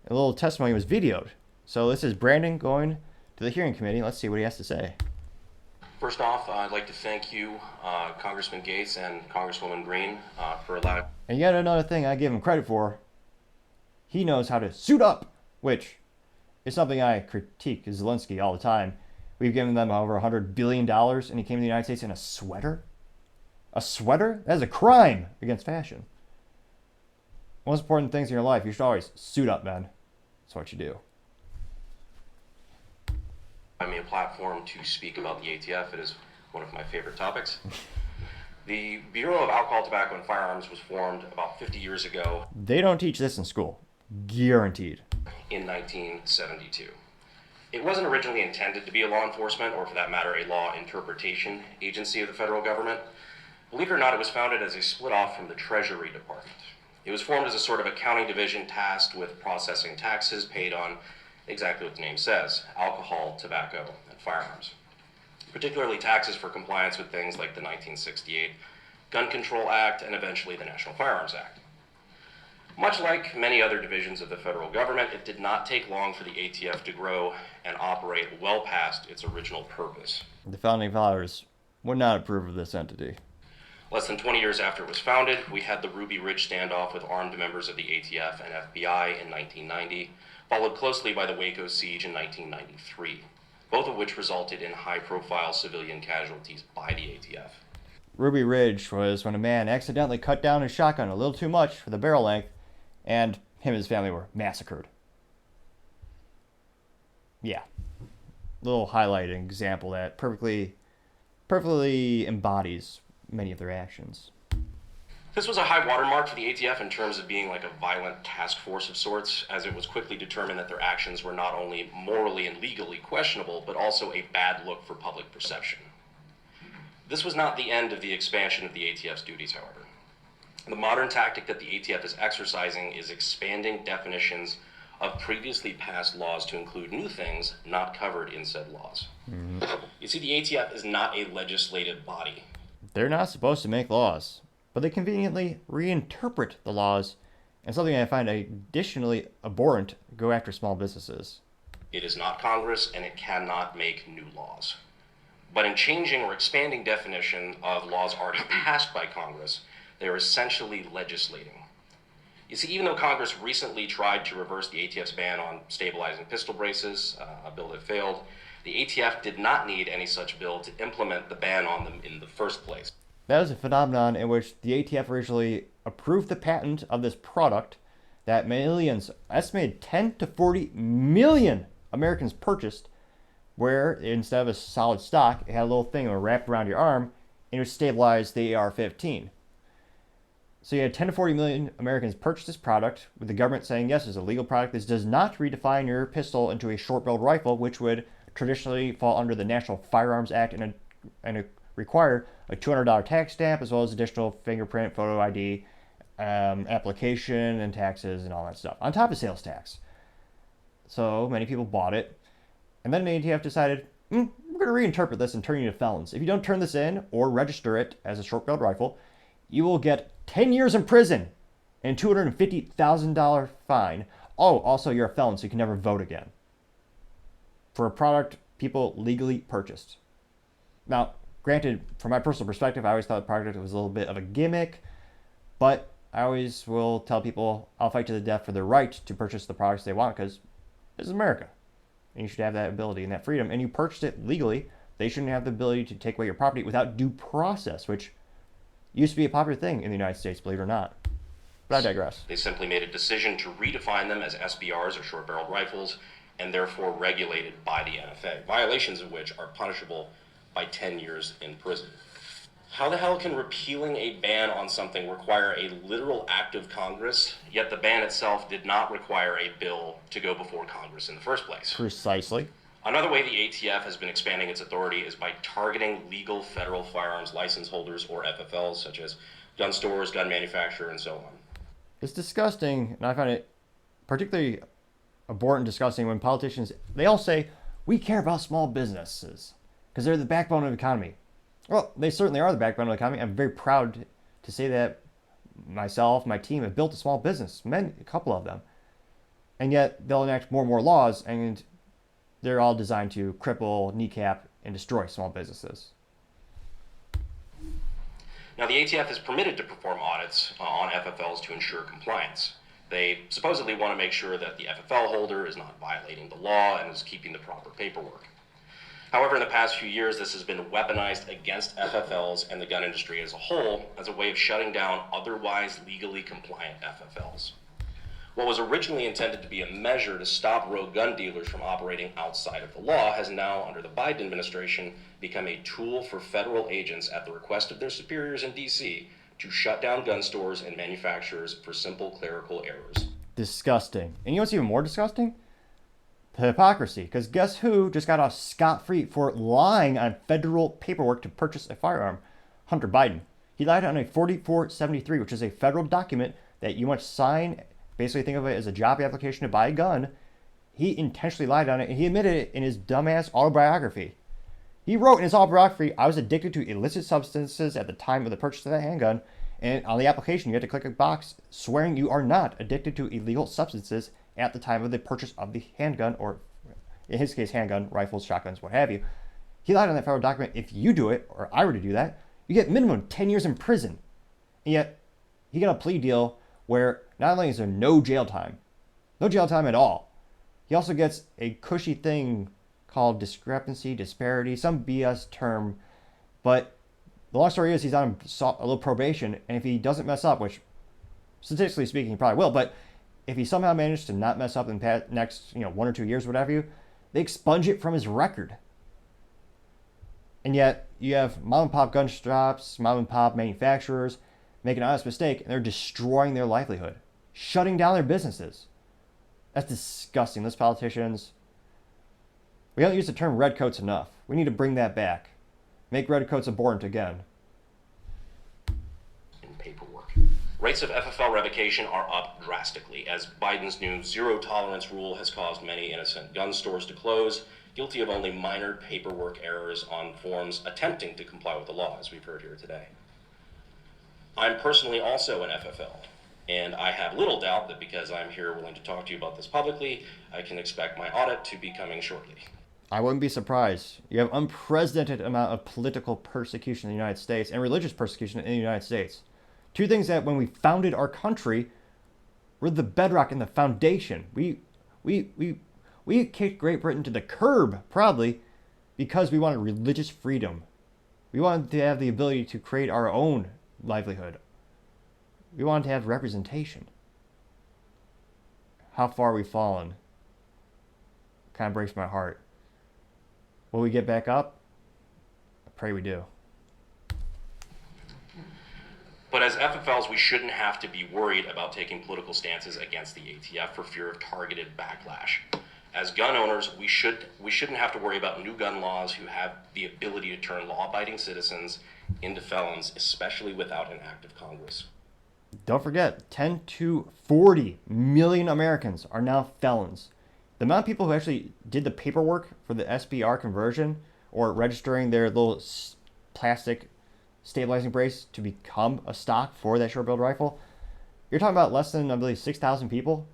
a little testimony was videoed. So this is Brandon going to the hearing committee. Let's see what he has to say. First off, I'd like to thank you, Congressman Gates and Congresswoman Green, for allowing... And yet another thing I give him credit for, he knows how to suit up, which is something I critique Zelensky all the time. We've given them over $100 billion, and he came to the United States in a sweater? A sweater? That is a crime against fashion. Most important things in your life, you should always suit up, man. That's what you do. Me a platform to speak about the ATF. It is one of my favorite topics. The Bureau of Alcohol, Tobacco, and Firearms was formed about 50 years ago. They don't teach this in school. Guaranteed. In 1972. It wasn't originally intended to be a law enforcement, or for that matter, a law interpretation agency of the federal government. Believe it or not, it was founded as a split off from the Treasury Department. It was formed as a sort of accounting division tasked with processing taxes paid on exactly what the name says, alcohol, tobacco, and firearms. Particularly taxes for compliance with things like the 1968 Gun Control Act and eventually the National Firearms Act. Much like many other divisions of the federal government, it did not take long for the ATF to grow and operate well past its original purpose. The founding fathers would not approve of this entity. Less than 20 years after it was founded, we had the Ruby Ridge standoff with armed members of the ATF and FBI in 1990, followed closely by the Waco siege in 1993, both of which resulted in high-profile civilian casualties by the ATF. Ruby Ridge was when a man accidentally cut down his shotgun a little too much for the barrel length, and him and his family were massacred. Yeah. Little highlighting example that perfectly embodies many of their actions. This was a high watermark for the ATF in terms of being like a violent task force of sorts, as it was quickly determined that their actions were not only morally and legally questionable, but also a bad look for public perception. This was not the end of the expansion of the ATF's duties, however. The modern tactic that the ATF is exercising is expanding definitions of previously passed laws to include new things not covered in said laws. You see, the ATF is not a legislative body. They're not supposed to make laws, but they conveniently reinterpret the laws, and something I find additionally abhorrent, go after small businesses. It is not Congress, and it cannot make new laws. But in changing or expanding definition of laws already passed by Congress, they are essentially legislating. You see, even though Congress recently tried to reverse the ATF's ban on stabilizing pistol braces, a bill that failed, the ATF did not need any such bill to implement the ban on them in the first place. That was a phenomenon in which the ATF originally approved the patent of this product that millions, estimated 10 to 40 million Americans purchased, where instead of a solid stock, it had a little thing that was wrapped around your arm, and it would stabilize the AR-15. So you had 10 to 40 million Americans purchase this product, with the government saying, yes, it's a legal product. This does not redefine your pistol into a short-barreled rifle, which would traditionally fall under the National Firearms Act and require a $200 tax stamp, as well as additional fingerprint, photo ID, application, and taxes, and all that stuff, on top of sales tax. So many people bought it, and then the ATF decided, we're going to reinterpret this and turn you to felons. If you don't turn this in or register it as a short-barreled rifle, you will get 10 years in prison and $250,000 fine. Oh, also you're a felon, so you can never vote again. For a product people legally purchased. Now, granted, from my personal perspective, I always thought the product was a little bit of a gimmick, but I always will tell people I'll fight to the death for their right to purchase the products they want, because this is America. And you should have that ability and that freedom. And you purchased it legally. They shouldn't have the ability to take away your property without due process, which used to be a popular thing in the United States, believe it or not. But I digress. They simply made a decision to redefine them as SBRs, or short-barreled rifles, and therefore regulated by the NFA, violations of which are punishable by 10 years in prison. How the hell can repealing a ban on something require a literal act of Congress, yet the ban itself did not require a bill to go before Congress in the first place? Precisely. Another way the ATF has been expanding its authority is by targeting legal federal firearms license holders, or FFLs, such as gun stores, gun manufacturers, and so on. It's disgusting, and I find it particularly abhorrent and disgusting when politicians, they all say, we care about small businesses because they're the backbone of the economy. Well, they certainly are the backbone of the economy. I'm very proud to say that myself, my team have built a small business, a couple of them. And yet they'll enact more and more laws, and they're all designed to cripple, kneecap, and destroy small businesses. Now, the ATF is permitted to perform audits on FFLs to ensure compliance. They supposedly want to make sure that the FFL holder is not violating the law and is keeping the proper paperwork. However, in the past few years, this has been weaponized against FFLs and the gun industry as a whole as a way of shutting down otherwise legally compliant FFLs. What was originally intended to be a measure to stop rogue gun dealers from operating outside of the law has now, under the Biden administration, become a tool for federal agents at the request of their superiors in D.C. to shut down gun stores and manufacturers for simple clerical errors. Disgusting. And you know what's even more disgusting? The hypocrisy. Because guess who just got off scot-free for lying on federal paperwork to purchase a firearm? Hunter Biden. He lied on a 4473, which is a federal document that you must sign. Basically, think of it as a job application to buy a gun. He intentionally lied on it, and he admitted it in his dumbass autobiography. He wrote in his autobiography, I was addicted to illicit substances at the time of the purchase of that handgun, and on the application, you had to click a box swearing you are not addicted to illegal substances at the time of the purchase of the handgun, or in his case, handgun, rifles, shotguns, what have you. He lied on that federal document. If you do it, or I were to do that, you get minimum 10 years in prison. And yet, he got a plea deal where not only is there no jail time at all, he also gets a cushy thing called disparity, some BS term. But the long story is he's on a little probation, and if he doesn't mess up, which statistically speaking he probably will, but if he somehow managed to not mess up in the next 1 or 2 years, whatever they expunge it from his record. And yet you have mom and pop gun shops, mom and pop manufacturers make an honest mistake, and they're destroying their livelihood, shutting down their businesses. That's disgusting. Those politicians, we don't use the term redcoats enough. We need to bring that back. Make redcoats abhorrent again. In paperwork. Rates of FFL revocation are up drastically as Biden's new zero tolerance rule has caused many innocent gun stores to close, guilty of only minor paperwork errors on forms attempting to comply with the law, as we've heard here today. I'm personally also an FFL, and I have little doubt that because I'm here willing to talk to you about this publicly, I can expect my audit to be coming shortly. I wouldn't be surprised. You have unprecedented amount of political persecution in the United States and religious persecution in the United States. Two things that when we founded our country were the bedrock and the foundation. We kicked Great Britain to the curb, proudly, because we wanted religious freedom. We wanted to have the ability to create our own livelihood. We wanted to have representation. How far we've fallen kind of breaks my heart. Will we get back up? I pray we do. But as FFLs, we shouldn't have to be worried about taking political stances against the ATF for fear of targeted backlash. As gun owners, we shouldn't have to worry about new gun laws who have the ability to turn law-abiding citizens into felons, especially without an act of Congress. Don't forget, 10 to 40 million Americans are now felons. The amount of people who actually did the paperwork for the SBR conversion or registering their little plastic stabilizing brace to become a stock for that short-barreled rifle, you're talking about less than, I believe, 6,000 people.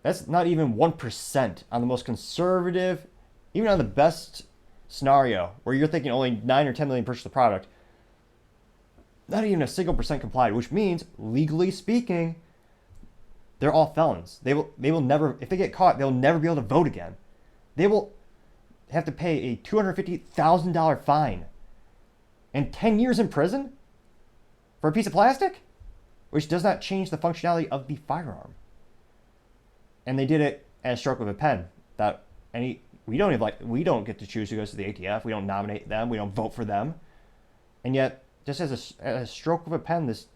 That's not even 1% on the most conservative, even on the best scenario, where you're thinking only 9 or 10 million purchase the product. Not even a single percent complied, which means, legally speaking, they're all felons. They will never, if they get caught, they'll never be able to vote again. They will have to pay a $250,000 fine and 10 years in prison for a piece of plastic, which does not change the functionality of the firearm. And they did it at a stroke of a pen. We don't get to choose who goes to the ATF. We don't nominate them. We don't vote for them. And yet, just as a stroke of a pen, this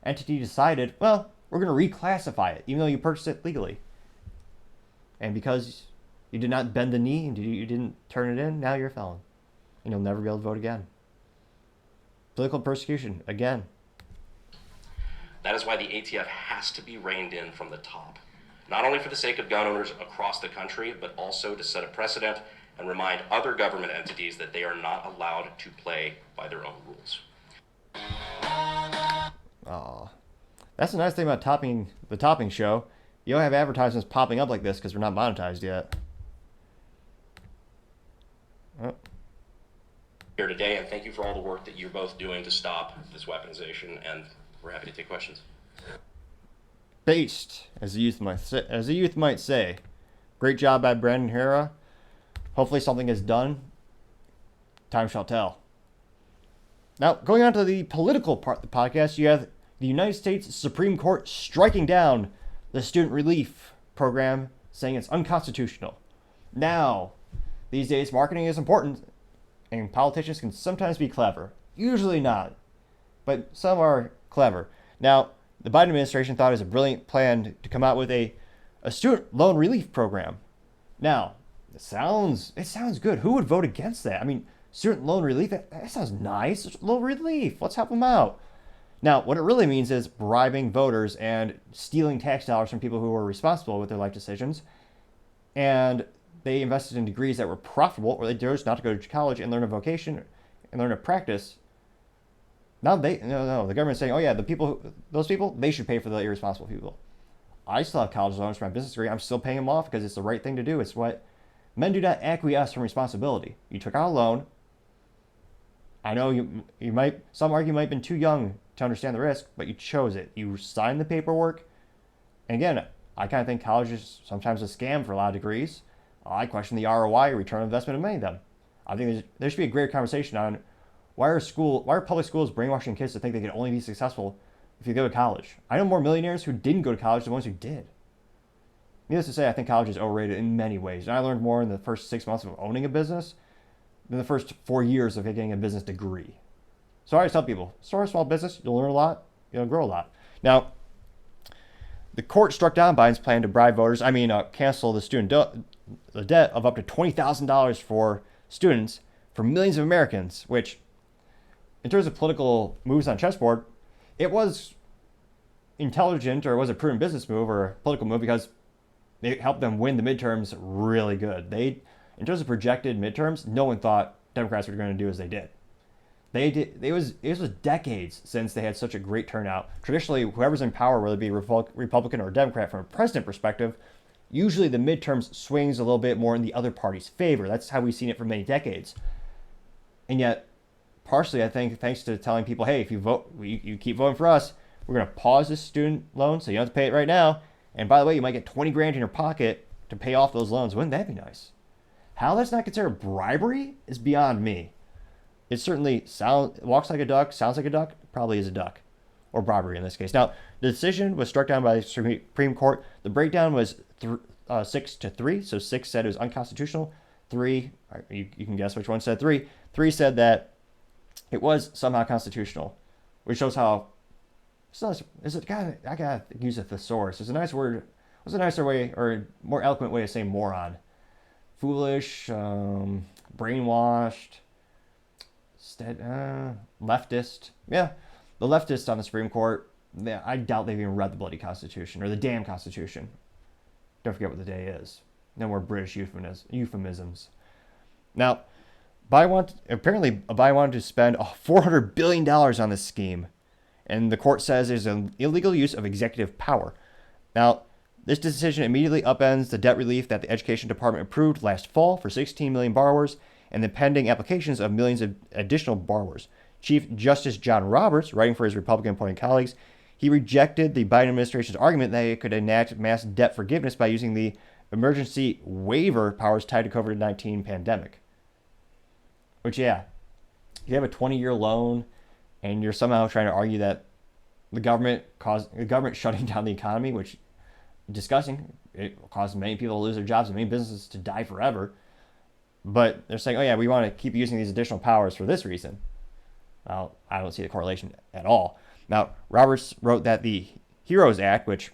entity decided, well, we're going to reclassify it, even though you purchased it legally. And because You did not bend the knee, and you didn't turn it in, now you're a felon. And you'll never be able to vote again. Political persecution, again. That is why the ATF has to be reined in from the top, not only for the sake of gun owners across the country, but also to set a precedent and remind other government entities that they are not allowed to play by their own rules. Aw. That's the nice thing about the topping show. You don't have advertisements popping up like this because we're not monetized yet. Oh. Here today, and thank you for all the work that you're both doing to stop this weaponization, and we're happy to take questions. Based, as the youth might say. Great job by Brandon Hera. Hopefully something is done. Time shall tell. Now, going on to the political part of the podcast, you have the United States Supreme Court striking down the student relief program, saying it's unconstitutional. Now, these days, marketing is important, and politicians can sometimes be clever. Usually not, but some are clever. Now, the Biden administration thought it was a brilliant plan to come out with a student loan relief program. Now, it sounds good. Who would vote against that? I mean, student loan relief, that sounds nice. Loan relief, let's help them out. Now, what it really means is bribing voters and stealing tax dollars from people who were responsible with their life decisions. And they invested in degrees that were profitable, or they chose not to go to college and learn a vocation and learn a practice. Now the government's saying, oh yeah, those people, they should pay for the irresponsible people. I still have college loans for my business degree. I'm still paying them off because it's the right thing to do. It's what men do not acquiesce from responsibility. You took out a loan. I know you might, some argue you might have been too young to understand the risk, but you chose it. You signed the paperwork. And again, I kind of think college is sometimes a scam for a lot of degrees. I question the ROI, return on investment of many of them. I think there should be a greater conversation on why are public schools brainwashing kids to think they can only be successful if you go to college. I know more millionaires who didn't go to college than ones who did. Needless to say, I think college is overrated in many ways. And I learned more in the first 6 months of owning a business than the first 4 years of getting a business degree. So I always tell people, start a small business, you'll learn a lot, you'll grow a lot. Now, the court struck down Biden's plan to bribe voters, cancel the the debt of up to $20,000 for students for millions of Americans, which, in terms of political moves on chessboard, it was intelligent, or it was a prudent business move or a political move because it helped them win the midterms really good. In terms of projected midterms, no one thought Democrats were going to do as they did. It was decades since they had such a great turnout. Traditionally, whoever's in power, whether it be Republican or Democrat, from a president perspective, usually the midterms swings a little bit more in the other party's favor. That's how we've seen it for many decades. And yet, partially, I think, thanks to telling people, hey, if you vote, you keep voting for us, we're going to pause this student loan so you don't have to pay it right now. And by the way, you might get 20 grand in your pocket to pay off those loans. Wouldn't that be nice? How that's not considered bribery is beyond me. It certainly walks like a duck, sounds like a duck, probably is a duck. Or bribery in this case. Now, the decision was struck down by the Supreme Court. The breakdown was 6-3. So 6 said it was unconstitutional. 3, you can guess which one said 3. 3 said that it was somehow constitutional, which shows how. I gotta use a thesaurus. There's a nice word. What's a nicer way or a more eloquent way of saying moron? Foolish, brainwashed, leftist. Yeah, the leftists on the Supreme Court. I doubt they've even read the bloody Constitution or the damn Constitution. Don't forget what the day is. No more British euphemisms. Now, Biden wanted to spend $400 billion on this scheme. And the court says there's an illegal use of executive power. Now, this decision immediately upends the debt relief that the Education Department approved last fall for 16 million borrowers and the pending applications of millions of additional borrowers. Chief Justice John Roberts, writing for his Republican-appointed colleagues, he rejected the Biden administration's argument that it could enact mass debt forgiveness by using the emergency waiver powers tied to COVID-19 pandemic. Which, yeah, you have a 20-year loan, and you're somehow trying to argue that the government shutting down the economy, which is disgusting. It caused many people to lose their jobs and many businesses to die forever. But they're saying, oh yeah, we want to keep using these additional powers for this reason. Well, I don't see the correlation at all. Now, Roberts wrote that the HEROES Act, which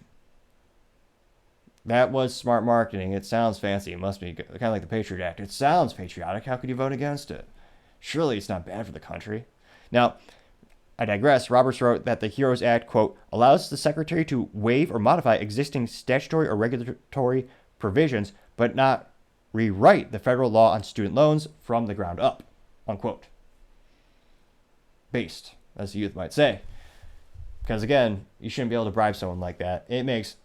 That was smart marketing. It sounds fancy. It must be kind of like the Patriot Act. It sounds patriotic. How could you vote against it? Surely it's not bad for the country. Now, I digress. Roberts wrote that the HEROES Act, quote, allows the Secretary to waive or modify existing statutory or regulatory provisions, but not rewrite the federal law on student loans from the ground up, unquote. Based, as the youth might say. Because again, you shouldn't be able to bribe someone like that. It makes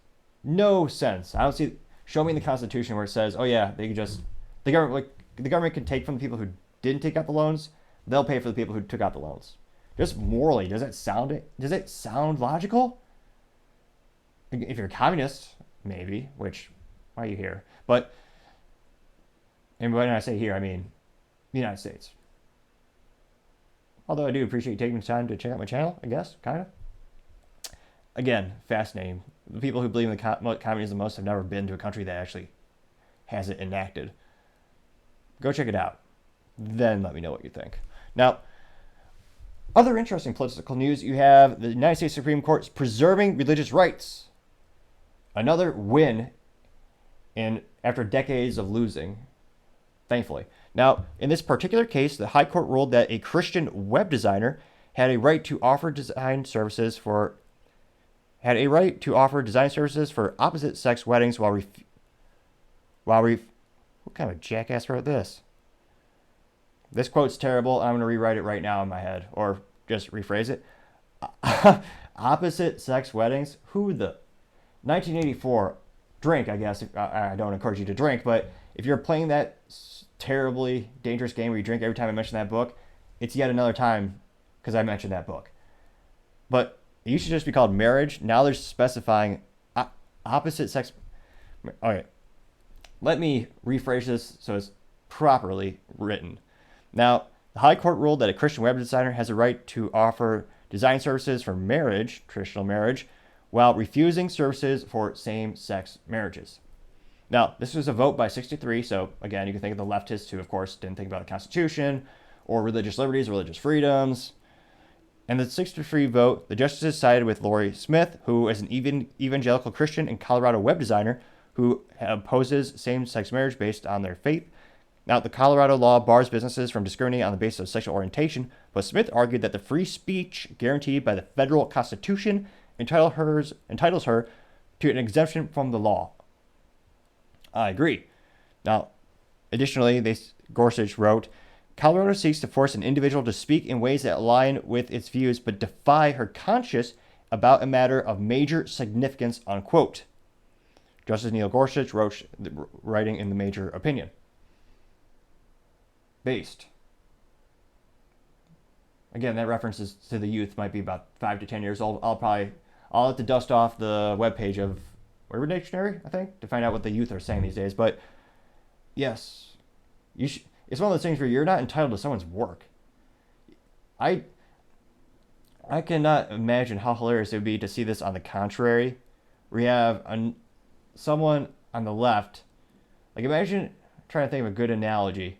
no sense. I don't see. Show me in the Constitution where it says, "Oh yeah, they can just the government can take from the people who didn't take out the loans. They'll pay for the people who took out the loans." Just morally, does it sound logical? If you're a communist, maybe. Which, why are you here? But, and when I say here, I mean the United States. Although I do appreciate you taking the time to check out my channel. I guess, kind of. Again, fascinating. The people who believe in communism the most have never been to a country that actually has it enacted. Go check it out. Then let me know what you think. Now, other interesting political news, you have the United States Supreme Court preserving religious rights. Another win after decades of losing, thankfully. Now, in this particular case, the High Court ruled that a Christian web designer had a right to offer design services for opposite-sex weddings what kind of jackass wrote this? This quote's terrible. I'm going to rewrite it right now in my head, or just rephrase it. Opposite-sex weddings? 1984, drink, I guess. I don't encourage you to drink, but if you're playing that terribly dangerous game where you drink every time I mention that book, it's yet another time because I mentioned that book. But it used to just be called marriage. Now they're specifying opposite sex. Okay, let me rephrase this so it's properly written. Now, the High Court ruled that a Christian web designer has a right to offer design services for marriage, traditional marriage, while refusing services for same-sex marriages. Now, this was a vote by 63, so again, you can think of the leftists who, of course, didn't think about the Constitution or religious liberties, religious freedoms. And the 63 vote, the justices sided with Lori Smith, who is an evangelical Christian and Colorado web designer who opposes same-sex marriage based on their faith. Now, the Colorado law bars businesses from discriminating on the basis of sexual orientation, but Smith argued that the free speech guaranteed by the federal Constitution entitles her to an exemption from the law. I agree. Now, additionally, Gorsuch wrote, Colorado seeks to force an individual to speak in ways that align with its views, but defy her conscience about a matter of major significance, unquote. Justice Neil Gorsuch wrote, writing in the major opinion. Based. Again, that references to the youth might be about 5 to 10 years old. I'll have to dust off the webpage of Urban Dictionary, I think, to find out what the youth are saying these days. But yes, it's one of those things where you're not entitled to someone's work. I cannot imagine how hilarious it would be to see this on the contrary. We have someone on the left. Like, imagine trying to think of a good analogy.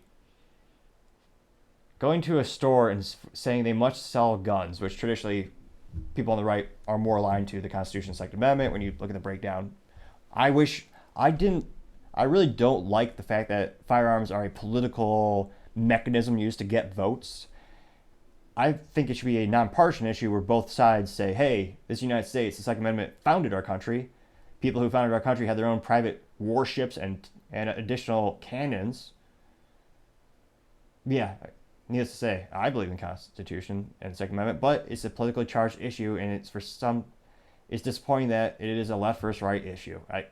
Going to a store and saying they must sell guns, which traditionally people on the right are more aligned to the Constitution and Second Amendment when you look at the breakdown. I really don't like the fact that firearms are a political mechanism used to get votes. I think it should be a nonpartisan issue where both sides say, hey, this United States, the Second Amendment founded our country. People who founded our country had their own private warships and additional cannons. Yeah, needless to say, I believe in the Constitution and the Second Amendment, but it's a politically charged issue, and it's disappointing that it is a left versus right issue. I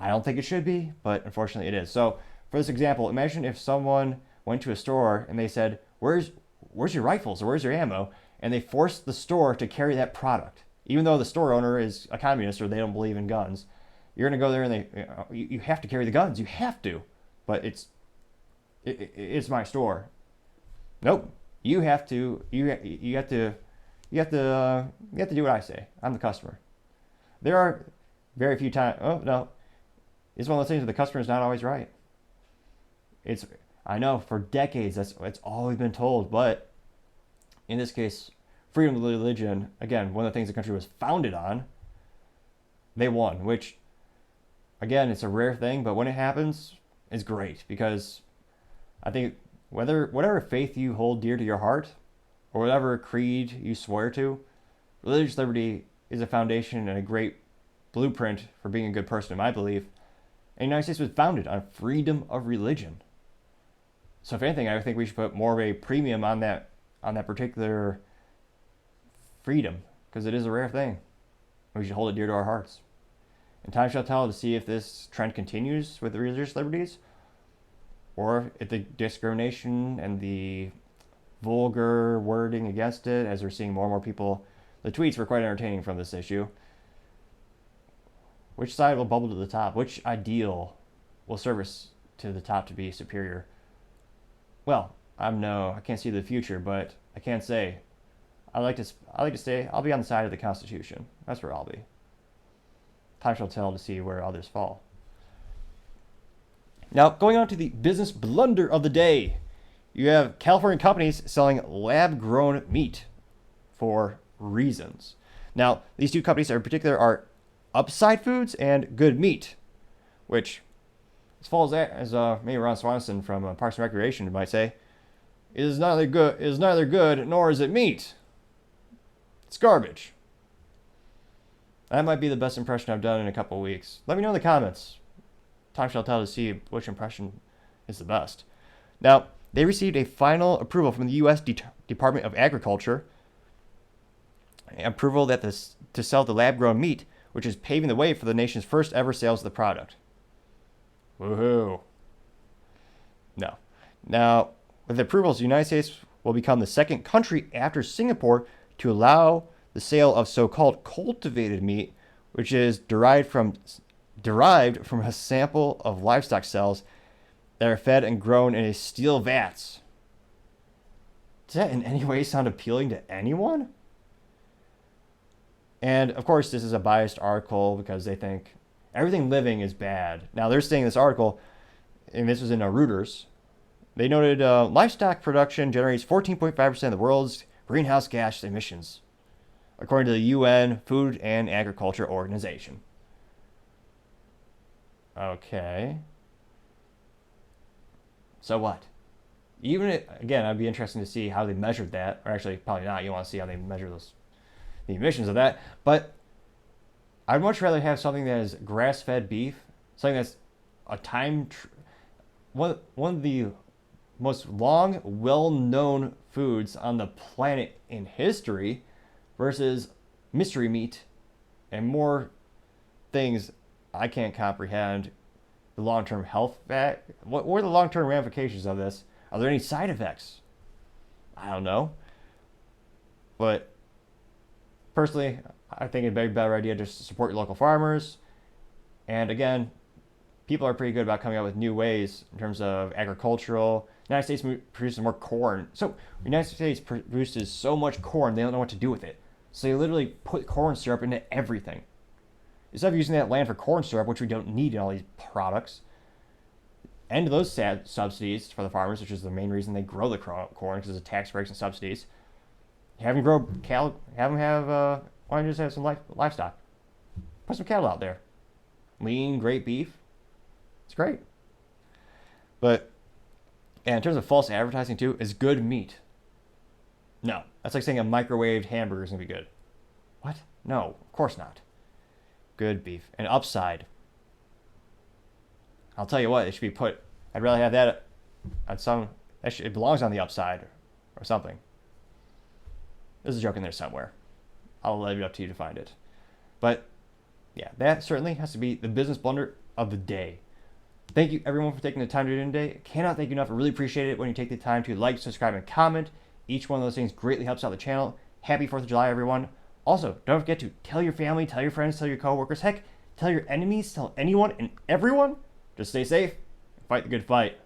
don't think it should be, but unfortunately it is. So, for this example, imagine if someone went to a store and they said, where's your rifles or where's your ammo? And they forced the store to carry that product. Even though the store owner is a communist or they don't believe in guns, you're going to go there and you have to carry the guns. You have to. But it's my store. Nope. You have to do what I say. I'm the customer. There are very few times. Oh no, it's one of those things where the customer is not always right. I know for decades it's always been told, but in this case, freedom of religion, again, one of the things the country was founded on, they won. Which again, it's a rare thing, but when it happens, it's great because I think whatever faith you hold dear to your heart or whatever creed you swear to, religious liberty is a foundation and a great blueprint for being a good person, in my belief. And the United States was founded on freedom of religion. So if anything, I think we should put more of a premium on that particular freedom, because it is a rare thing. We should hold it dear to our hearts. And time shall tell to see if this trend continues with the religious liberties, or if the discrimination and the vulgar wording against it, as we're seeing more and more people, the tweets were quite entertaining from this issue. Which side will bubble to the top? Which ideal will service to the top to be superior? Well, I can't see the future, but I can say I like to say I'll be on the side of the Constitution. That's where I'll be. Time shall tell to see where others fall. Now, going on to the business blunder of the day, you have California companies selling lab-grown meat for reasons. Now, these two companies in particular are Upside Foods and Good Meat, which, as far as that, as maybe Ron Swanson from Parks and Recreation might say, is neither good nor is it meat. It's garbage. That might be the best impression I've done in a couple of weeks. Let me know in the comments. Time shall tell to see which impression is the best. Now, they received a final approval from the U.S. Department of Agriculture, approval that to sell the lab-grown meat, which is paving the way for the nation's first ever sales of the product. Woohoo! No. Now, with the approvals, the United States will become the second country after Singapore to allow the sale of so-called cultivated meat, which is derived from a sample of livestock cells that are fed and grown in a steel vats. Does that in any way sound appealing to anyone? And of course, this is a biased article because they think everything living is bad. Now, they're saying this article, and this was in Reuters, they noted livestock production generates 14.5% of the world's greenhouse gas emissions, according to the UN Food and Agriculture Organization. Okay. So what? Again, I'd be interested to see how they measured that. Or actually, probably not. You want to see how they measure the emissions of that. But I'd much rather have something that is grass-fed beef, something that's one of the most long, well-known foods on the planet in history, versus mystery meat and more things I can't comprehend. The long-term health what are the long-term ramifications of this? Are there any side effects? I don't know. But personally, I think it'd be a better idea just to support your local farmers. And again, people are pretty good about coming up with new ways in terms of agricultural. The United States produces more corn. So the United States produces so much corn, they don't know what to do with it. So they literally put corn syrup into everything. Instead of using that land for corn syrup, which we don't need in all these products, end those subsidies for the farmers, which is the main reason they grow the corn, because of tax breaks and subsidies. Have them grow cattle. Have them have. Why don't you just have some livestock? Put some cattle out there. Lean, great beef. It's great. But and in terms of false advertising too, is good meat. No, that's like saying a microwaved hamburger is gonna be good. What? No, of course not. Good beef and Upside. I'll tell you what, it should be put. I'd rather have that on some. It belongs on the Upside or something. There's a joke in there somewhere. I'll leave it up to you to find it. But yeah, that certainly has to be the business blunder of the day. Thank you everyone for taking the time to do it today. Cannot thank you enough. I really appreciate it when you take the time to like, subscribe, and comment. Each one of those things greatly helps out the channel. Happy 4th of July, everyone. Also, don't forget to tell your family, tell your friends, tell your coworkers, heck, tell your enemies, tell anyone and everyone. Just stay safe and fight the good fight.